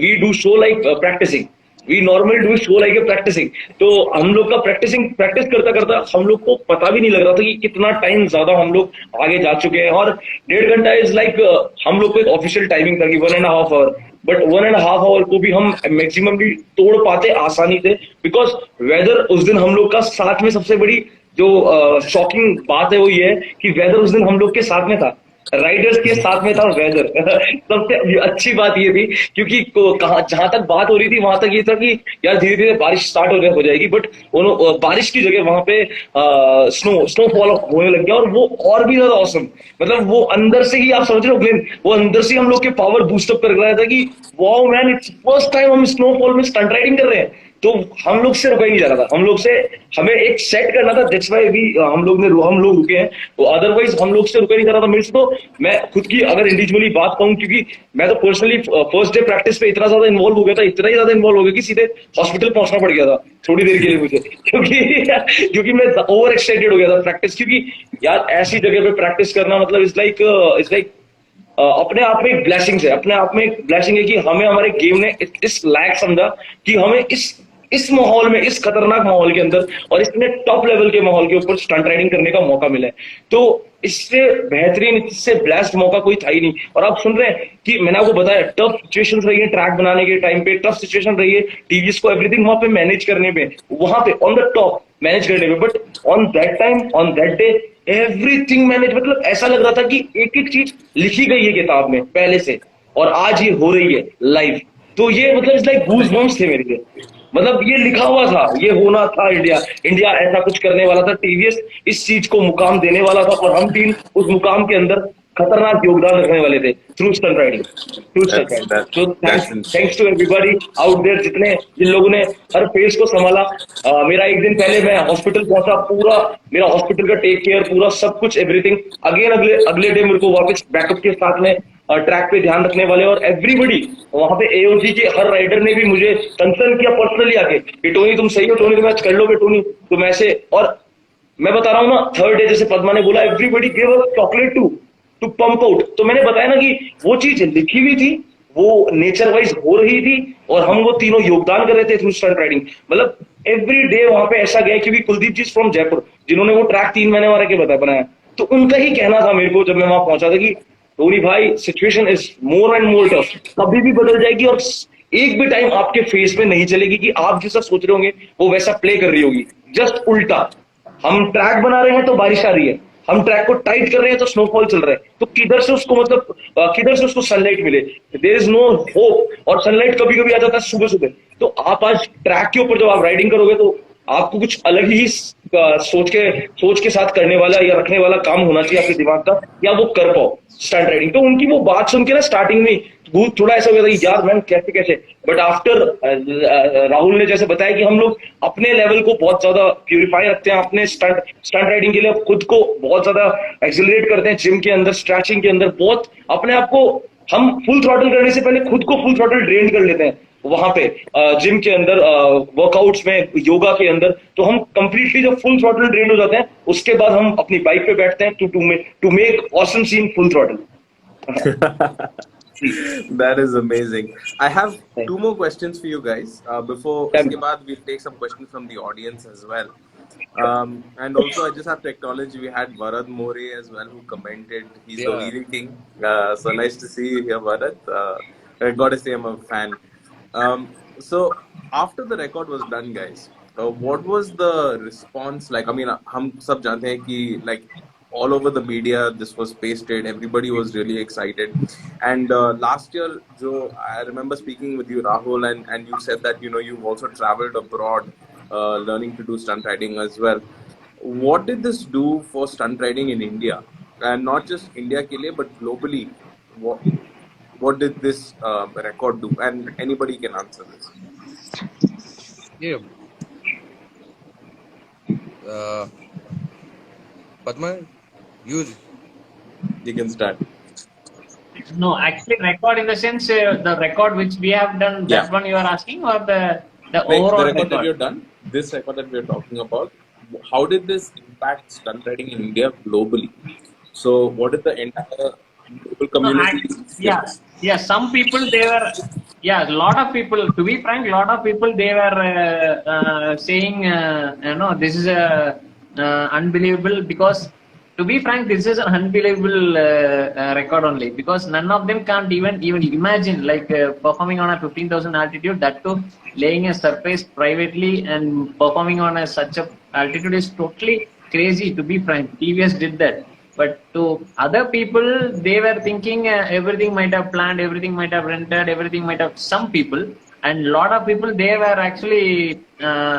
we do show like practicing. We normally do show like a practicing. तो हम लोग का practice करता हम लोग को पता भी नहीं लग रहा था कि कितना टाइम ज्यादा हम लोग आगे जा चुके हैं. और 1.5 घंटा इज लाइक हम लोग को एक ऑफिशियल टाइमिंग था कि 1.5 आवर, बट 1.5 आवर को भी हम मैक्सिमम भी तोड़ पाते आसानी से, बिकॉज वेदर उस दिन हम लोग का साथ में सबसे बड़ी जो शॉकिंग बात है वो ये है कि वेदर उस दिन हम लोग के साथ में था, राइडर्स के साथ में था वेदर. सबसे अच्छी बात ये थी, क्योंकि जहां तक बात हो रही थी वहां तक ये था कि यार धीरे धीरे बारिश स्टार्ट हो जाएगी, बट बारिश की जगह वहां पे स्नोफॉल होने लग गया, और वो और भी ज्यादा ऑसम. मतलब वो अंदर से ही, आप समझ रहे हो ग्लेन, वो अंदर से हम लोग के पावर बूस्टअप कर रहा था कि wow man, it's first time हम स्नोफॉल में स्टंट राइडिंग कर रहे हैं. तो हम लोग से रुका ही नहीं जा रहा था, हमें एक सेट करना था. दैट्स व्हाई हम लोग रुके हैं. तो अदरवाइज हम लोग से रुका नहीं जा रहा था. मेरे से तो मैं खुद की अगर इंडिविजुअली बात कहूं, क्योंकि मैं तो पर्सनली फर्स्ट डे प्रैक्टिस पे इतना ज्यादा इन्वॉल्व हो गया था, इतना ही ज्यादा इन्वॉल्व हो गया कि सीधे हॉस्पिटल पहुंचना पड़ गया था थोड़ी देर के लिए मुझे, क्योंकि मैं ओवर एक्साइटेड हो गया था प्रैक्टिस. क्योंकि यार ऐसी जगह पे प्रैक्टिस करना मतलब इट्स लाइक अपने आप में एक ब्लेसिंग है, अपने आप में एक ब्लेसिंग है कि हमें हमारे गेम ने इस लायक समझा कि हमें इस माहौल में, इस खतरनाक माहौल के अंदर और इतने टॉप लेवल के माहौल के ऊपर स्टंट राइडिंग करने का मौका मिला है. तो इससे बेहतरीन, इससे ब्लेस्ड मौका कोई था ही नहीं. और आप सुन रहे हैं कि मैंने आपको बताया टफ सिचुएशंस रही है ट्रैक बनाने के टाइम पे, टफ सिचुएशन रही है टीवीएस को एवरीथिंग वहां पे मैनेज करने पे, वहां पे ऑन द टॉप मैनेज करने पे. But on that time, on that day everything मैंने, मतलब ऐसा लग रहा था कि एक एक चीज लिखी गई है किताब में पहले से, और आज ये हो रही है लाइव। तो ये मतलब इट्स लाइक गूज बम्स थे मेरे लिए। मतलब ये लिखा हुआ था, ये होना था, इंडिया इंडिया ऐसा कुछ करने वाला था, टीवीएस इस चीज को मुकाम देने वाला था, और हम टीम उस मुकाम के अंदर खतरनाक योगदान रखने वाले थे through stunt riding, through stunt That's riding. that so that's thanks, insane. Thanks to everybody out there, जिन लोगों ने हर फेज को संभाला। मेरा एक दिन पहले मैं हॉस्पिटल पहुंचा, पूरा मेरा हॉस्पिटल का टेक केयर, पूरा सब कुछ एवरीथिंग। अगेन अगले अगले डे मेरे को वापस बैकअप के साथ में ट्रैक पे ध्यान रखने वाले, और एवरीबडी वहां पे एओजी के हर राइडर ने भी मुझे कंसर्न किया पर्सनली आके कि टोनी तुम सही हो, टोनी तुम आज कर लोगे, टोनी तुम ऐसे। और मैं बता रहा हूँ ना, थर्ड डे जैसे पद्मा ने बोला, everybody give us chocolate to pump out. तो मैंने बताया ना कि वो चीज लिखी हुई थी, वो नेचर वाइज हो रही थी, और हम वो तीनों योगदान कर रहे थे थ्रू स्टंट राइडिंग। मतलब एवरी डे वहां पे ऐसा गया, क्योंकि कुलदीप जी फ्रॉम जयपुर, जिन्होंने वो ट्रैक 3 महीने वाला के बनाया, तो उनका ही कहना था मेरे को जब मैं वहां पहुंचा था कि टोनी भाई situation is more and more tough, कभी भी बदल जाएगी, और एक भी टाइम आपके फेस में नहीं चलेगी कि आप जैसा सोच रहे होंगे वो वैसा प्ले कर रही होगी, जस्ट उल्टा। हम ट्रैक बना रहे हैं तो बारिश आ रही है, हम ट्रैक को टाइट कर रहे हैं तो स्नोफॉल चल रहा है, तो किधर से उसको मतलब किधर से उसको सनलाइट मिले, देयर इज नो होप। और सनलाइट कभी कभी आ जाता है सुबह सुबह। तो आप आज ट्रैक के ऊपर जब आप राइडिंग करोगे तो आपको कुछ अलग ही सोच के साथ करने वाला या रखने वाला काम होना चाहिए आपके दिमाग का, या वो कर पाओ स्टंट राइडिंग। तो उनकी वो बात सुन के ना स्टार्टिंग में भूत थोड़ा ऐसा हो गया था कि यार मैम कैसे कैसे, बट आफ्टर राहुल ने जैसे बताया कि हम लोग अपने लेवल को बहुत ज्यादा प्यूरिफाई रखते हैं, अपने स्टंट राइडिंग के लिए खुद को बहुत ज्यादा एक्सिलरेट करते हैं, जिम के अंदर स्ट्रेचिंग के अंदर बहुत अपने आप को हम फुल थ्रॉटल करने से पहले खुद को फुल थ्रॉटल ड्रेन कर लेते हैं वहां पे जिम के अंदर, वर्कआउट्स में, योगा के अंदर। तो हम कंप्लीटली जब फुल थ्रॉटल ड्रेन हो जाते हैं, उसके बाद हम अपनी बाइक पे बैठते हैं to make awesome scene full throttle. That is amazing. I have two more questions for you guys. Before uske baad, we'll take some questions from the audience as well. And also, I just have to acknowledge we had Varad More as well who commented. He's the Yeah. Wheelie King. So nice to see you here, Varad. I gotta say, I'm a fan. So after the record was done, guys, what was the response like? I mean, हम सब जानते हैं कि like all over the media this was pasted, everybody was really excited. And last year I remember speaking with you, Rahul, and you said that you've also traveled abroad learning to do stunt riding as well. What did this do for stunt riding in India, and not just India ke liye but globally? What did this record do? And anybody can answer this. Yeah. Padma, you You can start. No, actually, record in the sense the record which we have done. That Yeah. one you are asking, or the Like overall the record that record? you've done, this record that we're talking about, how did this impact stunt riding in India globally? So, what did the entire global No, community? yeah. Some people they were, yeah, a lot of people. To be frank, a lot of people they were saying, this is unbelievable, because to be frank, this is an unbelievable record only, because none of them can't even imagine like performing on a 15,000 altitude, that too laying a surface privately and performing on such a altitude is totally crazy. To be frank, TVS did that. But to other people, they were thinking everything might have planned, everything might have rented, everything might have. Some people, and a lot of people, they were actually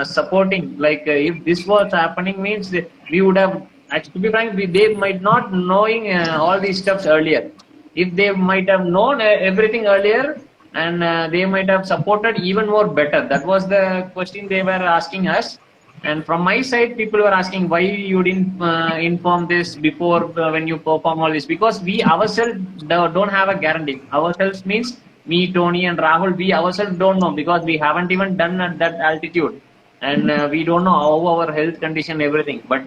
supporting. Like if this was happening, means we would have. Actually, to be frank, they might not knowing all these stuffs earlier. If they might have known everything earlier, and they might have supported even more better. That was the question they were asking us. And from my side, people were asking why you didn't inform this before when you perform all this, because we ourselves don't have a guarantee. Ourselves means me, Tony, and Rahul. We ourselves don't know, because we haven't even done at that altitude, and we don't know how our health condition, everything. But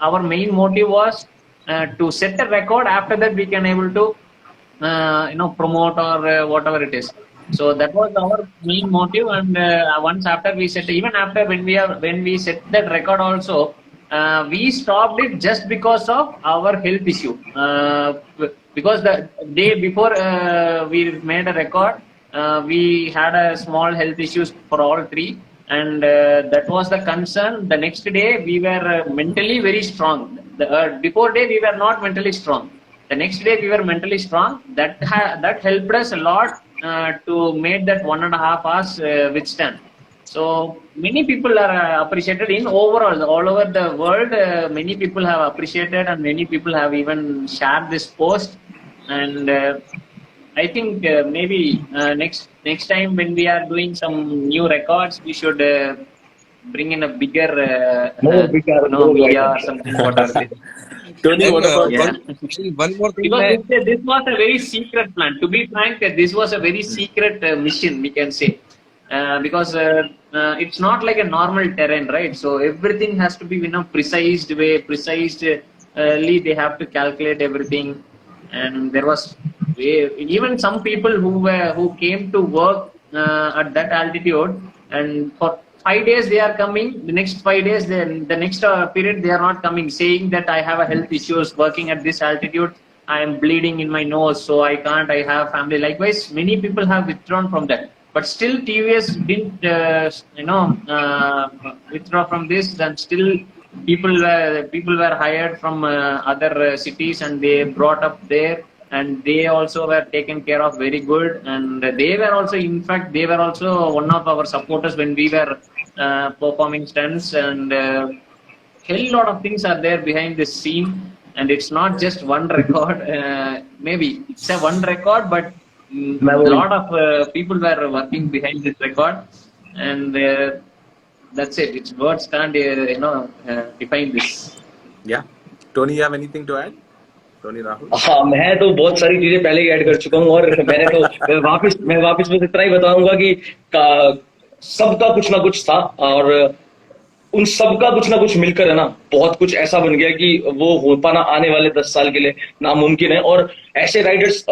our main motive was to set a record. After that, we can able to promote or whatever it is. So that was our main motive, and once after we set, even after when we set that record also, we stopped it just because of our health issue. Because the day before we made a record, we had a small health issues for all three, and that was the concern. The next day we were mentally very strong. before day we were not mentally strong. The next day we were mentally strong. That helped us a lot to make that 1.5 hours withstand. So many people are appreciated in overall all over the world. Many people have appreciated, and many people have even shared this post. And I think maybe next time when we are doing some new records, we should bring in a bigger more media or wide. something. Whatever. Tony, what Then about Yeah. one more thing. Because this was a very secret plan. To be frank, this was a very secret mission, we can say. Because it's not like a normal terrain, right? So everything has to be in a precised way, precisely they have to calculate everything. And there was even some people who came to work at that altitude, and for 5 days they are coming. The next 5 days, the next period they are not coming, saying that I have a health issues working at this altitude. I am bleeding in my nose, so I can't. I have family. Likewise, many people have withdrawn from that. But still, TVS didn't, withdraw from this. And still, people were hired from other cities, and they brought up there, and they also were taken care of very good. And they were also, in fact, they were also one of our supporters when we were performing stunts. And hell lot of things are there behind this scene, and it's not just one record. Maybe it's a one record, but a lot of people were working behind this record, and that's it. It's words can't define this. Yeah. Tony, you have anything to add? Tony Rahul? हाँ, मैं तो बहुत सारी चीजें पहले ही add कर चुका हूँ, और मैं वापस बस इतना ही बताऊंगा कि सबका कुछ ना कुछ था, और उन सबका कुछ ना कुछ मिलकर है ना बहुत कुछ ऐसा बन गया कि वो हो पाना आने वाले 10 साल के लिए नामुमकिन है। और ऐसे राइडर्स,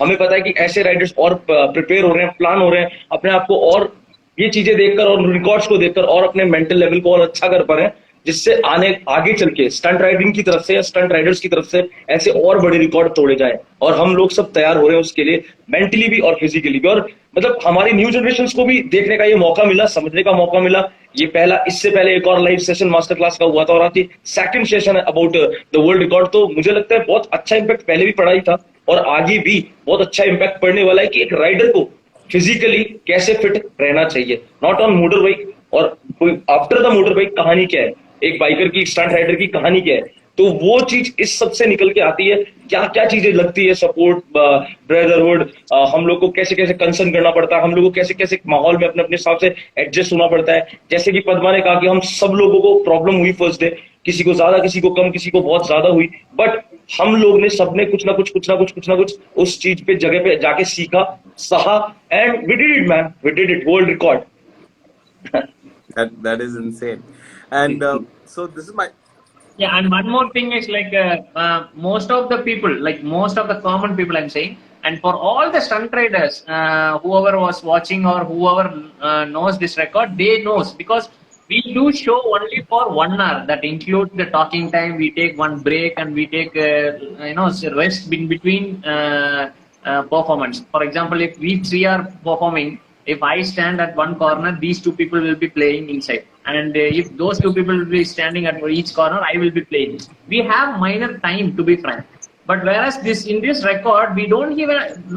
हमें पता है कि ऐसे राइडर्स और प्रिपेयर हो रहे हैं, प्लान हो रहे हैं अपने आप को, और ये चीजें देखकर और रिकॉर्ड्स को देखकर और अपने मेंटल लेवल को और अच्छा कर पा रहे हैं, जिससे आगे चल के स्टंट राइडिंग की तरफ से या स्टंट राइडर्स की तरफ से ऐसे और बड़े रिकॉर्ड तोड़े जाए। और हम लोग सब तैयार हो रहे हैं उसके लिए, मेंटली भी और फिजिकली भी। और मतलब हमारी न्यू जनरेशन को भी देखने का ये मौका मिला, समझने का मौका मिला। ये पहला, इससे पहले एक और लाइव सेशन मास्टर क्लास का हुआ था, और आज सेकंड सेशन है अबाउट द वर्ल्ड रिकॉर्ड। तो मुझे लगता है बहुत अच्छा इम्पैक्ट पहले भी पड़ा ही था, और आगे भी बहुत अच्छा इम्पैक्ट पड़ने वाला है कि एक राइडर को फिजिकली कैसे फिट रहना चाहिए, नॉट ऑन मोटर बाइक, और आफ्टर द मोटर बाइक कहानी क्या है, एक बाइकर की, स्टंट राइडर की कहानी क्या है। तो वो चीज इस सब से निकल के आती है, क्या क्या चीजें लगती है, सपोर्ट, ब्रदरहुड, हम लोग को कैसे कैसे कंसर्न करना पड़ता है, हम लोग को कैसे कैसे माहौल में अपने अपने हिसाब से एडजस्ट होना पड़ता है। जैसे कि पद्मा ने कहा कि हम सब लोगों को प्रॉब्लम हुई फर्स्ट डे, किसी को ज्यादा, किसी को कम, किसी को बहुत ज्यादा हुई, बट हम लोग ने सबने कुछ ना कुछ उस चीज पे, जगह पे जाके सीखा, सहा, and we did it man, we did it, world record. That is insane. And so this is my... Yeah, and one more thing is like most of the people, like most of the common people, I'm saying, and for all the stunt riders, whoever was watching or whoever knows this record, they knows, because we do show only for 1 hour. That includes the talking time. We take one break, and we take rest in between performance. For example, if we three are performing, if I stand at one corner, these two people will be playing inside. And if those two people will be standing at each corner, I will be playing. We have minor time, to be frank. But whereas in this record, we don't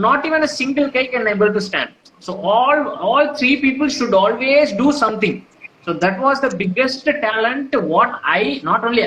not even a single guy can able to stand. So all three people should always do something. So that was the biggest talent what not only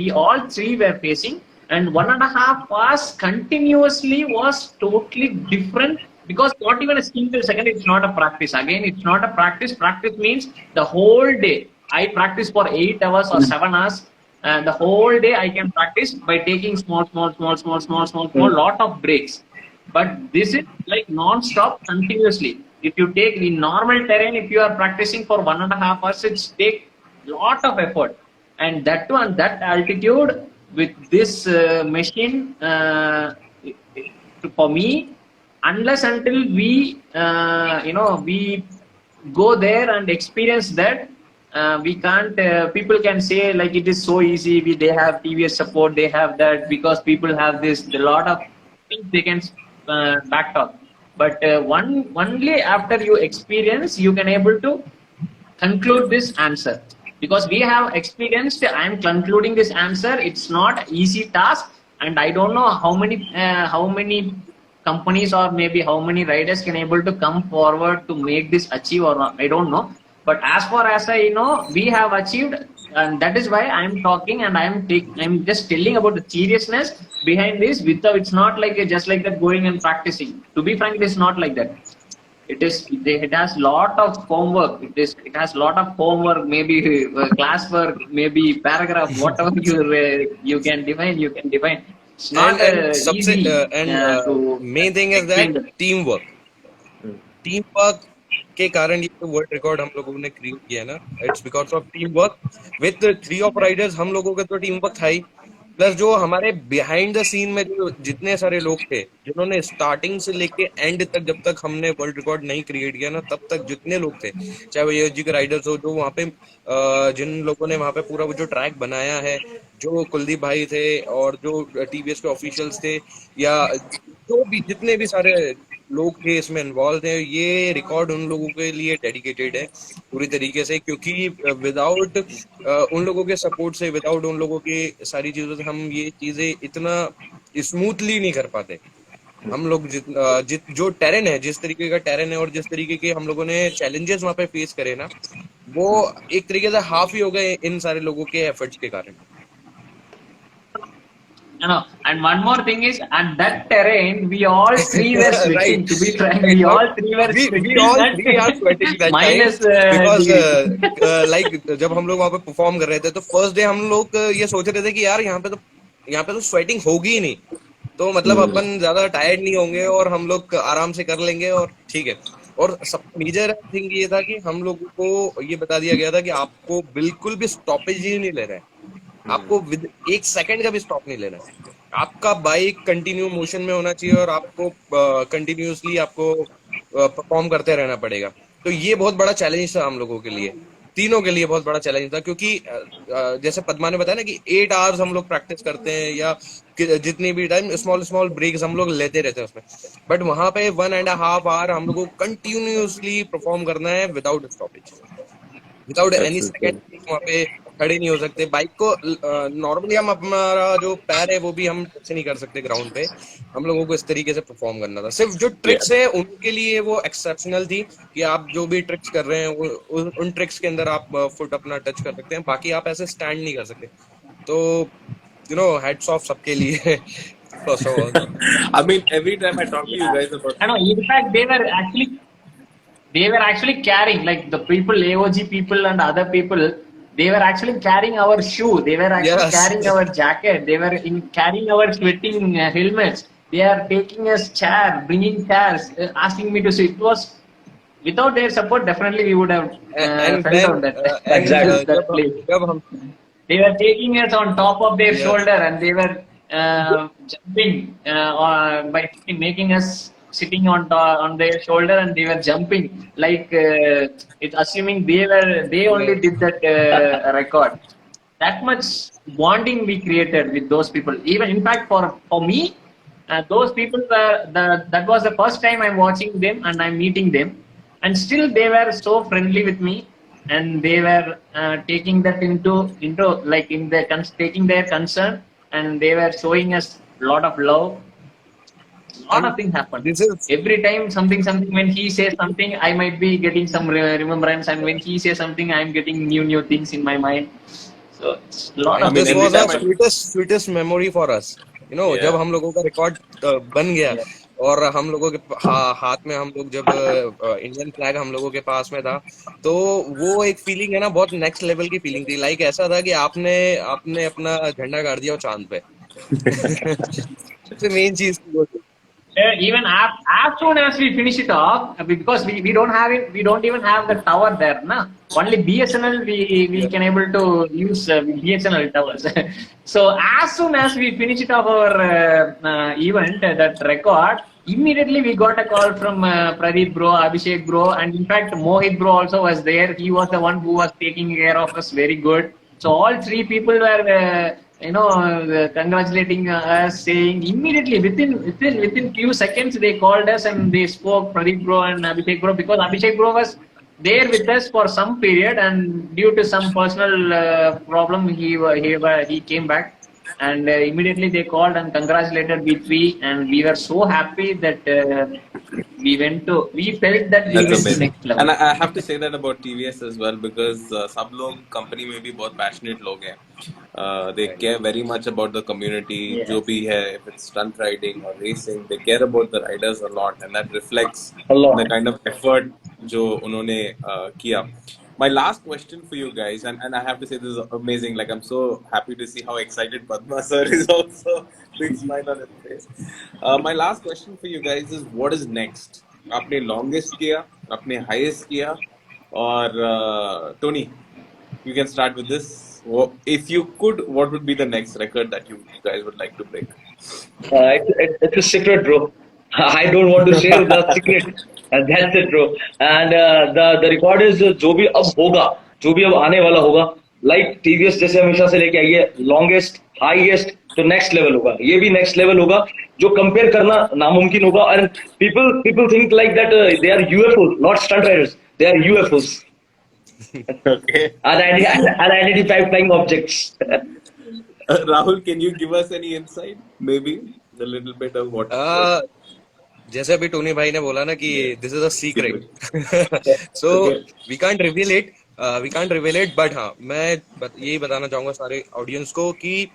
we all three were facing. And 1.5 hours continuously was totally different. Because not even a single second, it's not a practice. Again, it's not a practice. Practice means the whole day. I practice for 8 hours or 7 hours. And the whole day I can practice by taking small, lot of breaks. But this is like non-stop, continuously. If you take the normal terrain, if you are practicing for 1.5 hours, it takes lot of effort. And that too, on that altitude, with this machine, for me, unless until we we go there and experience that, we can't, people can say like it is so easy, they have TVS support, they have that, because people have this, a lot of things they can backtalk. But only after you experience, you can able to conclude this answer. because we have experienced. I'm concluding this answer. It's not easy task, and I don't know how many companies or maybe how many riders can able to come forward to make this achieve or not. I don't know, but as far as I know, we have achieved, and that is why I'm talking, and I'm just telling about the seriousness behind this. Without, it's not like just like that going and practicing. To be frank, it is not like that. It has lot of homework. It has lot of homework, maybe classwork, maybe paragraph, whatever you can define, you can define. It's not and easy to main thing is explain that team work के कारण ये तो world record हम लोगों ने create किया है ना, it's because of team work with 3 of Riders. हम लोगों का तो टीम वर्क था ही, प्लस जो हमारे बिहाइंड द सीन में जो जितने सारे लोग थे जिन्होंने स्टार्टिंग से लेके एंड तक, जब तक हमने वर्ल्ड रिकॉर्ड नहीं क्रिएट किया ना, तब तक जितने लोग थे, चाहे वो एओजी के राइडर्स हो, जो वहाँ पे जिन लोगों ने वहाँ पे पूरा वो जो ट्रैक बनाया है, जो कुलदीप भाई थे और जो टीवीएस के ऑफिशियल्स थे, या जो भी जितने भी सारे लोग थे इसमें इन्वॉल्व थे, ये रिकॉर्ड उन लोगों के लिए डेडिकेटेड है पूरी तरीके से, क्योंकि विदाउट उन लोगों के सपोर्ट से, विदाउट उन लोगों की सारी चीजों से हम ये चीजें इतना स्मूथली नहीं कर पाते. हम लोग जो टेरेन है, जिस तरीके का टेरेन है और जिस तरीके के हम लोगों ने चैलेंजेस वहां पे फेस करे ना, वो एक तरीके से हाफ ही हो गए इन सारे लोगों के एफर्ट्स के कारण. And one more thing is, at that terrain, we all three were sweating. Right. To be frank, we all three were sweating. We all three are sweating that minus time because like जब हम लोग वहाँ पे perform कर रहे थे, तो first day हम लोग ये सोच रहे थे कि यार यहाँ पे तो स्वेटिंग होगी ही नहीं, तो मतलब अपन ज्यादा टायर्ड नहीं होंगे और हम लोग आराम से कर लेंगे और ठीक है. और सब मेजर थिंग ये था कि हम लोगों को ये बता दिया गया था कि आपको बिल्कुल भी स्टॉपेज ही नहीं ले रहे हैं, आपको विद 1 सेकंड का भी स्टॉप नहीं लेना है, आपका बाइक कंटिन्यू मोशन में होना चाहिए और आपको कंटिन्यूअसली आपको परफॉर्म करते रहना पड़ेगा. तो ये बहुत बड़ा चैलेंज था हम लोगों के लिए, तीनों के लिए बहुत बड़ा चैलेंज था, क्योंकि जैसे पद्मा ने बताया ना कि 8 आवर्स हम लोग प्रैक्टिस करते हैं, या जितनी भी टाइम स्मॉल ब्रेक्स हम लोग लेते रहते हैं उसमें, बट वहां पे 1.5 आवर हम लोग को कंटिन्यूअसली परफॉर्म करना है without stoppage, without any second. वहाँ पे खड़े नहीं हो सकते, बाइक को नॉर्मली हम हमारा जो पैर है वो भी हम टच नहीं कर सकते ग्राउंड पे. हम लोगों को इस तरीके से परफॉर्म करना था. सिर्फ जो ट्रिक्स है उनके लिए वो एक्सेप्शनल थी कि आप जो भी ट्रिक्स कर रहे हैं उन ट्रिक्स के अंदर आप फुट अपना टच कर सकते हैं, बाकी आप ऐसे स्टैंड नहीं कर सकते. तो यू नो हैट्स ऑफ सबके लिए. First of all, I mean, every time I talk to you guys about. I know. In fact, they were actually carrying, like the people, AOG people and other people. They were actually carrying our shoe. They were actually carrying our jacket. They were carrying our sweating helmets. They are taking us chair, bringing chairs, asking me to sit. It was without their support, definitely we would have fell down that place. They were taking us on top of their shoulder, and they were jumping by making us sitting on their shoulder, and they were jumping like assuming they only did that record. That much bonding we created with those people. Even in fact for me, those people were that was the first time I'm watching them and I'm meeting them, and still they were so friendly with me, and they were taking that into like taking their concern, and they were showing us a lot of love. Lot of things happen. Every time something, when he says something, I might be getting some remembrance, and when he says something, I'm getting new things in my mind. So it's a lot of. This was our sweetest memory for us. You know, जब हम लोगों का record बन गया और हम लोगों के हाथ में, हम लोग जब इंडियन फ्लैग हम लोगों के पास में था, तो वो एक फीलिंग है ना, बहुत नेक्स्ट लेवल की फीलिंग थी. लाइक ऐसा था कि आपने अपना झंडा गाड़ दिया चांद पे. सबसे मेन चीज even as soon as we finish it off, because we don't have it, we don't even have the tower there, na. Only BSNL we can able to use BSNL towers. So as soon as we finish it off our event, that record, immediately we got a call from Pradeep bro, Abhishek bro, and in fact Mohit bro also was there. He was the one who was taking care of us very good. So all 3 people were congratulating us, saying immediately within few seconds they called us and they spoke, Pradeep bro and Abhishek bro, because Abhishek bro was there with us for some period, and due to some personal problem, he came back, and immediately they called and congratulated B3, and we were so happy that we felt that we That's went to amazing. next level. And I have to say that about TVS as well because सब लोग company में भी बहुत passionate लोग हैं. They Right. care very much about the community. जो Yes. भी है, if it's stunt riding or racing, they care about the riders a lot, and that reflects in the Allah. kind of effort जो उन्होंने किया. My last question for you guys, and I have to say this is amazing. Like I'm so happy to see how excited Padma sir is also. Big smile on his face. My last question for you guys is, what is next? आपने longest किया, आपने highest किया, और Tony, you can start with this. If you could, what would be the next record that you guys would like to break? It's a secret, bro. I don't want to share the secret. And that's it, bro. And the record is जो भी अब होगा, जो भी अब आने वाला होगा, like TVS जैसे हमेशा से लेके आई है, longest, highest, तो next level होगा. ये भी next level होगा, जो compare करना नामुमकिन होगा. And people think like that they are UFOs, not stunt riders. They are UFOs, Okay. unidentified flying objects. Rahul, can you give us any insight? Maybe a little bit of what? जैसे अभी Tony भाई ने बोला ना कि this is a secret so Okay. We can't reveal it but हाँ मैं यही बताना चाहूंगा सारे ऑडियंस को कि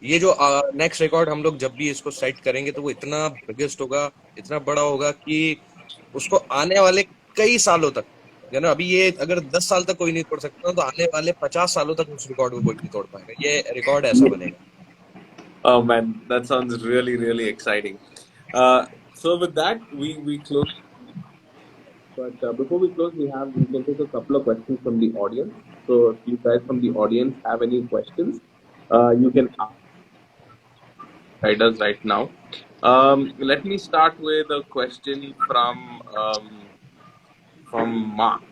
ये जो नेक्स्ट रिकॉर्ड हम लोग जब भी इसको सेट करेंगे तो वो इतना बिगेस्ट होगा, इतना बड़ा होगा कि उसको आने वाले कई सालों तक, है ना, अभी ये अगर 10 साल तक कोई नहीं तोड़ सकता तो आने वाले 50 सालों तक उस रिकॉर्ड को कोई नहीं तोड़ पाएगा. ये रिकॉर्ड ऐसा बनेगा. Oh man, that sounds really, really exciting. So with that, we close. But before we close, we can take a couple of questions from the audience. So if you guys from the audience have any questions, you can ask riders right now. Let me start with a question from Mark.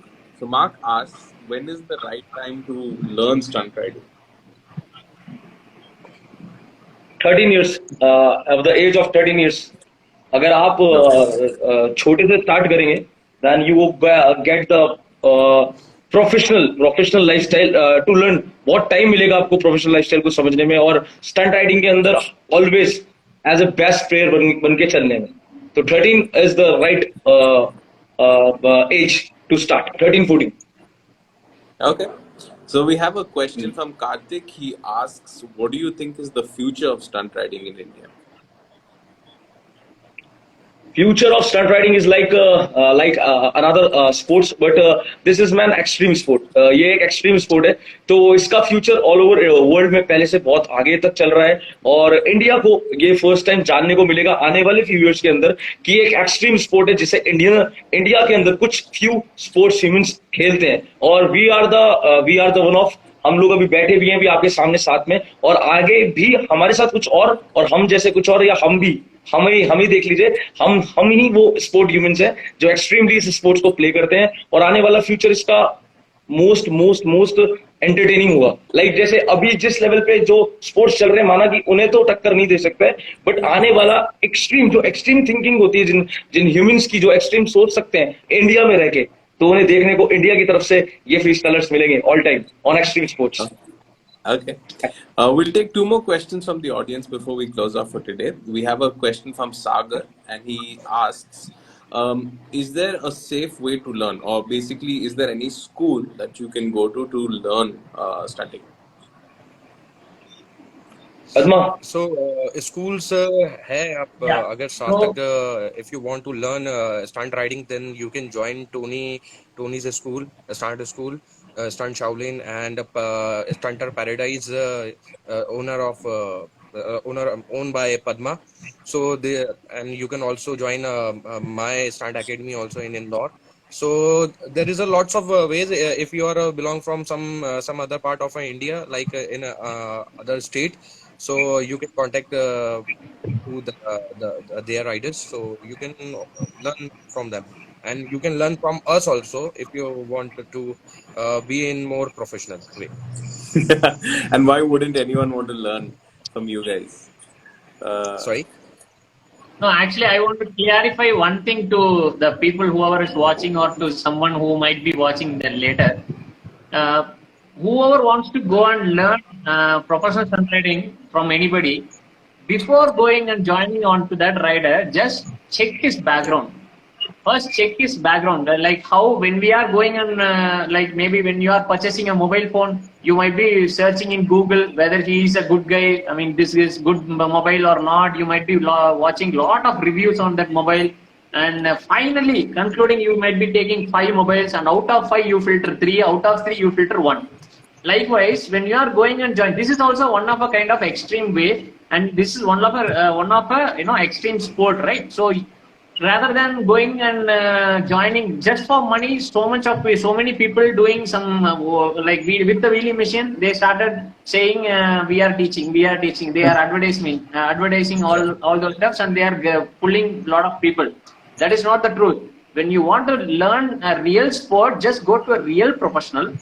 So Mark asks, when is the right time to learn stunt riding? 13 years, of the age of 13 years. अगर आप छोटे से start करेंगे then you will get the professional lifestyle to learn. बहुत time मिलेगा आपको professional lifestyle को समझने में और स्टंट राइडिंग के अंदर always as a best player बन के चलने में. तो 13 is the right age to start. 13-14. Okay. So we have a question from Karthik. He asks, what do you think is the future of stunt riding in India? Future of stunt riding is like another sports, but this is man extreme sport. ये एक extreme sport है, तो इसका future all over world में पहले से बहुत आगे तक चल रहा है और इंडिया को ये first time जानने को मिलेगा आने वाले few years के अंदर कि एक extreme sport है जिसे इंडिया के अंदर कुछ few sports humans खेलते हैं और we are the one of. हम लोग अभी बैठे भी हैं भी आपके सामने साथ में और आगे भी हमारे साथ कुछ और हम जैसे कुछ और या हम ही देख लीजिए. हम ही वो स्पोर्ट ह्यूमंस हैं जो एक्सट्रीमली इस स्पोर्ट्स को प्ले करते हैं और आने वाला फ्यूचर इसका मोस्ट एंटरटेनिंग होगा. लाइक जैसे अभी जिस लेवल पे जो स्पोर्ट्स चल रहे हैं माना कि उन्हें तो टक्कर नहीं दे सकता है बट आने वाला एक्सट्रीम थिंकिंग होती है जिन ह्यूमंस की जो एक्सट्रीम सोच सकते हैं इंडिया में रह के तो उन्हें देखने को इंडिया की तरफ से ये फ्री स्टाइलर्स मिलेंगे all time on extreme sports. Okay. We'll take two more questions from the audience before we close off for today. We have a question from Sagar, and he asks, is there a safe way to learn, or basically, is there any school that you can go to learn stunting? Padma. So schools है आप Yeah. अगर साथ तक if you want to learn stunt riding then you can join Tony's school, stunt school, stunt Shaolin and Stunter Paradise, owned by Padma. So and you can also join my stunt academy also in Indore. So there is a lots of ways if you are belong from some other part of India like in other state. So you can contact to their riders. So you can learn from them, and you can learn from us also if you want to be in more professional way. And why wouldn't anyone want to learn from you guys? Sorry. No, actually, I want to clarify one thing to the people whoever is watching or to someone who might be watching that later. Uh, Whoever wants to go and learn professional stunt riding from anybody, before going and joining on to that rider, just check his background. First, check his background. Like how when we are going and like maybe when you are purchasing a mobile phone, you might be searching in Google whether he is a good guy. I mean, this is good mobile or not. You might be watching lot of reviews on that mobile, and finally concluding you might be taking 5 mobiles, and out of 5 you filter 3, out of 3 you filter 1. Likewise, when you are going and join, this is also one of a kind of extreme way, and this is one of a extreme sport, right? So rather than going and joining just for money, so many people doing some like with the wheelie machine, they started saying we are teaching. They are advertising all those stuffs, and they are pulling a lot of people. That is not the truth. When you want to learn a real sport, just go to a real professional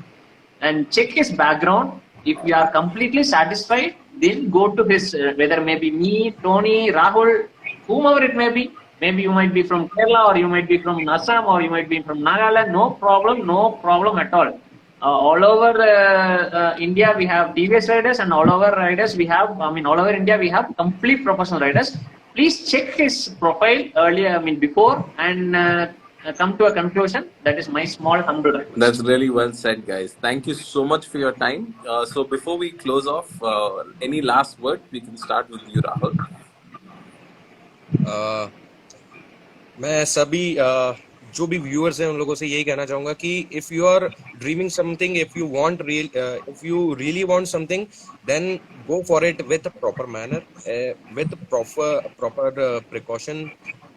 and check his background. If you are completely satisfied, then go to his whether maybe me, Tony, Rahul, whomever it may be. Maybe you might be from Kerala, or you might be from Assam, or you might be from Nagaland. No problem at all. All over India we have devious riders, and all over riders we have. All over India we have complete professional riders. Please check his profile earlier. Before, and come to a conclusion. That is my small humble request. That's really well said, guys. Thank you so much for your time. So before we close off, any last word? We can start with you, Rahul. मैं सभी जो भी viewers हैं उन लोगों से यही कहना चाहूंगा कि if you are dreaming something, if you really want something, then go for it with proper manner, with proper precaution,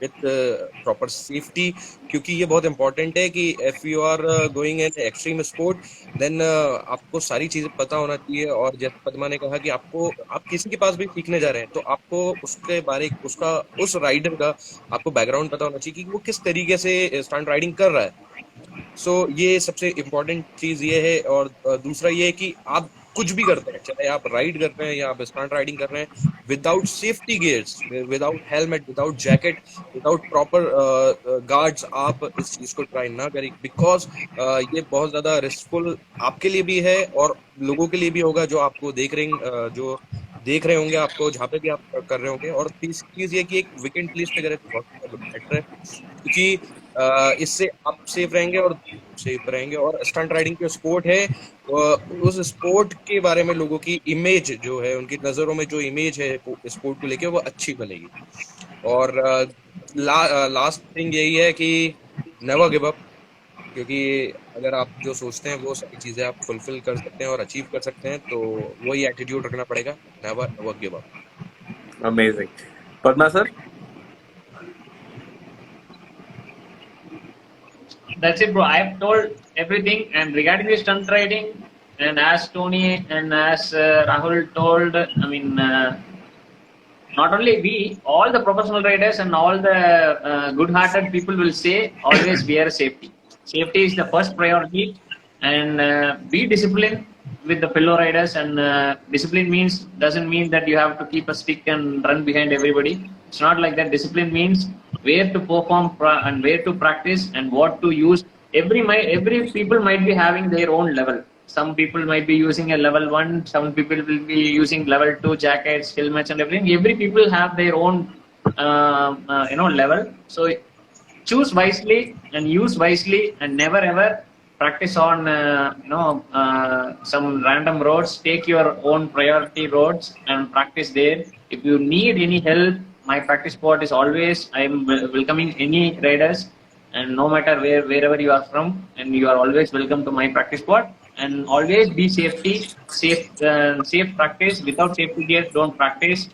with proper safety, क्योंकि ये बहुत इंपॉर्टेंट है कि if you are going in extreme sport, then आपको सारी चीजें पता होना चाहिए। और जैसे पद्मा ने कहा कि आप किसी के पास भी सीखने जा रहे हैं तो आपको उसके बारे उस राइडर का आपको बैकग्राउंड पता होना चाहिए कि वो किस तरीके से स्टंट राइडिंग कर रहा है। सो ये सबसे इम्पोर्टेंट चीज ये है। और दूसरा ये है कि आप कुछ भी करते हैं, चाहे आप राइड कर रहे हैं या आप स्टंट राइडिंग कर रहे हैं, without safety gears, without helmet, without jacket, without proper guards, आप इस चीज को ट्राई ना करें, बिकॉज ये बहुत ज्यादा रिस्कफुल आपके लिए भी है और लोगों के लिए भी होगा जो आपको देख रहे होंगे, आपको जहाँ पे भी आप कर रहे होंगे। और तीसरी चीज ये कि एक वीकेंड प्लेस पे करें तो बहुत बेटर है, क्योंकि इससे आप सेफ रहेंगे और स्टंट राइडिंग जो स्पोर्ट है, उस स्पोर्ट के बारे में लोगों की इमेज जो है, उनकी नजरों में जो इमेज है स्पोर्ट को लेके, वो अच्छी बनेगी। और लास्ट थिंग यही है कि नेवर गिव अप, क्योंकि अगर आप जो सोचते हैं वो सारी चीजें आप फुलफिल कर सकते हैं और अचीव कर सकते हैं, तो वही एटीट्यूड रखना पड़ेगा, never give up. Amazing. Padma sir? That's it, bro. I have told everything. And regarding the stunt riding, and as Tony and as Rahul told, not only we, all the professional riders and all the good-hearted people will say, always wear safety. Safety is the first priority, and be disciplined with the fellow riders. And discipline doesn't mean that you have to keep a stick and run behind everybody. It's not like that. Discipline means where to perform and where to practice and what to use. Every people might be having their own level. Some people might be using a level 1, some people will be using level 2 jackets, helmets and everything. Every people have their own level. So choose wisely and use wisely, and never ever practice on some random roads. Take your own priority roads and practice there. If you need any help, my practice spot is always, I am welcoming any riders, and no matter wherever you are from, and you are always welcome to my practice spot. And always be safe practice. Without safety gear, don't practice.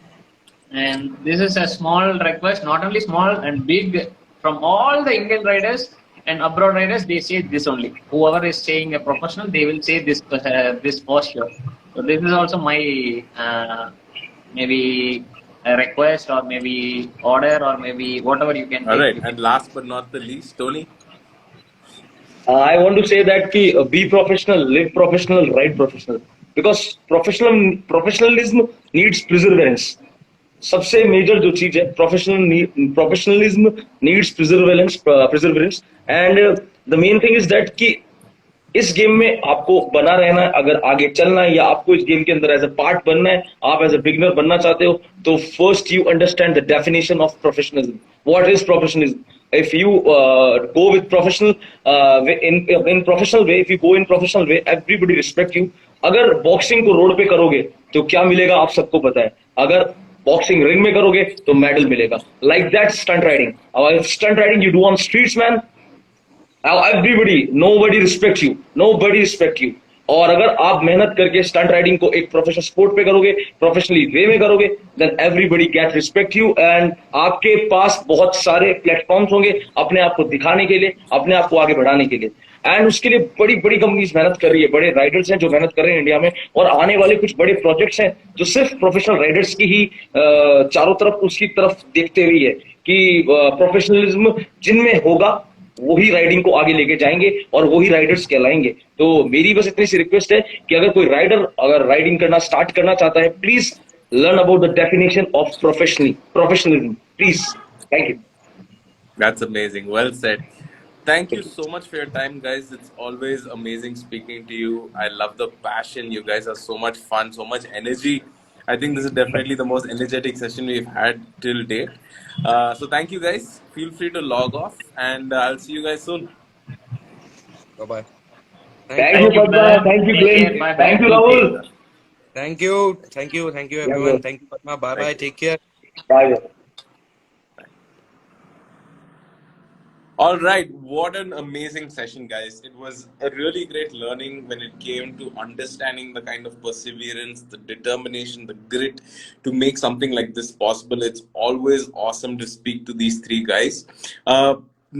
And this is a small request, not only small and big, from all the Indian riders and abroad riders. They say this only. Whoever is saying a professional, they will say this for sure. So this is also my maybe a request, or maybe order, or maybe whatever you can. All right. And last but not the least, Tony? I want to say that be professional, live professional, ride professional. Because professionalism needs perseverance. सबसे major जो चीज है, professionalism needs perseverance and the main thing is that कि इस game में आपको बना रहना है, अगर आगे चलना है या आपको इस गेम के अंदर एज अ पार्ट बनना है, आप एज अ बिगिनर बनना चाहते हो, तो first you understand the definition of professionalism. What is professionalism? If you go with professional in professional way, if you go in professional way, everybody respect you. अगर boxing को road पे करोगे तो क्या मिलेगा आप सबको पता है. अगर बॉक्सिंग रिंग में करोगे तो मेडल मिलेगा. Like that stunt riding. Stunt riding you do on streets man, everybody, nobody respect you. और अगर आप मेहनत करके स्टंट राइडिंग को एक प्रोफेशनल स्पोर्ट पे करोगे, प्रोफेशनली वे में करोगे, then everybody get respect you. And आपके पास बहुत सारे प्लेटफॉर्म्स होंगे अपने आप को दिखाने के लिए, अपने आप को आगे बढ़ाने के लिए. एंड उसके लिए बड़ी बड़ी कंपनीज मेहनत कर रही है, बड़े राइडर्स हैं जो मेहनत कर रहे हैं इंडिया में, और आने वाले कुछ बड़े प्रोजेक्ट्स हैं जो सिर्फ प्रोफेशनल राइडर्स की ही चारों तरफ उसकी तरफ देखते हुए है कि प्रोफेशनलिज्म जिनमें होगा वही राइडिंग को आगे लेके जाएंगे और वही राइडर्स कहलाएंगे. तो मेरी बस इतनी सी रिक्वेस्ट है कि अगर कोई राइडर अगर राइडिंग करना स्टार्ट करना चाहता है, please learn about the definition of professionalism please. Thank you. That's amazing. Well said. Thank you so much for your time, guys. It's always amazing speaking to you. I love the passion. You guys are so much fun, so much energy. I think this is definitely the most energetic session we've had till date. So thank you, guys. Feel free to log off, and I'll see you guys soon. Bye bye. Thank you, Padma. Thank you, Glenn. Bye-bye. Thank you, Rahul. Thank you everyone. Thank you, Padma. Bye bye. Take care. Bye. All right, what an amazing session, guys. It was a really great learning when it came to understanding the kind of perseverance, the determination, the grit to make something like this possible. It's always awesome to speak to these three guys.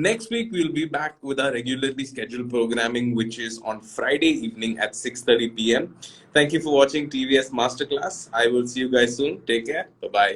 Next week, we'll be back with our regularly scheduled programming, which is on Friday evening at 6:30 p.m. Thank you for watching TVS Masterclass. I will see you guys soon. Take care. Bye-bye.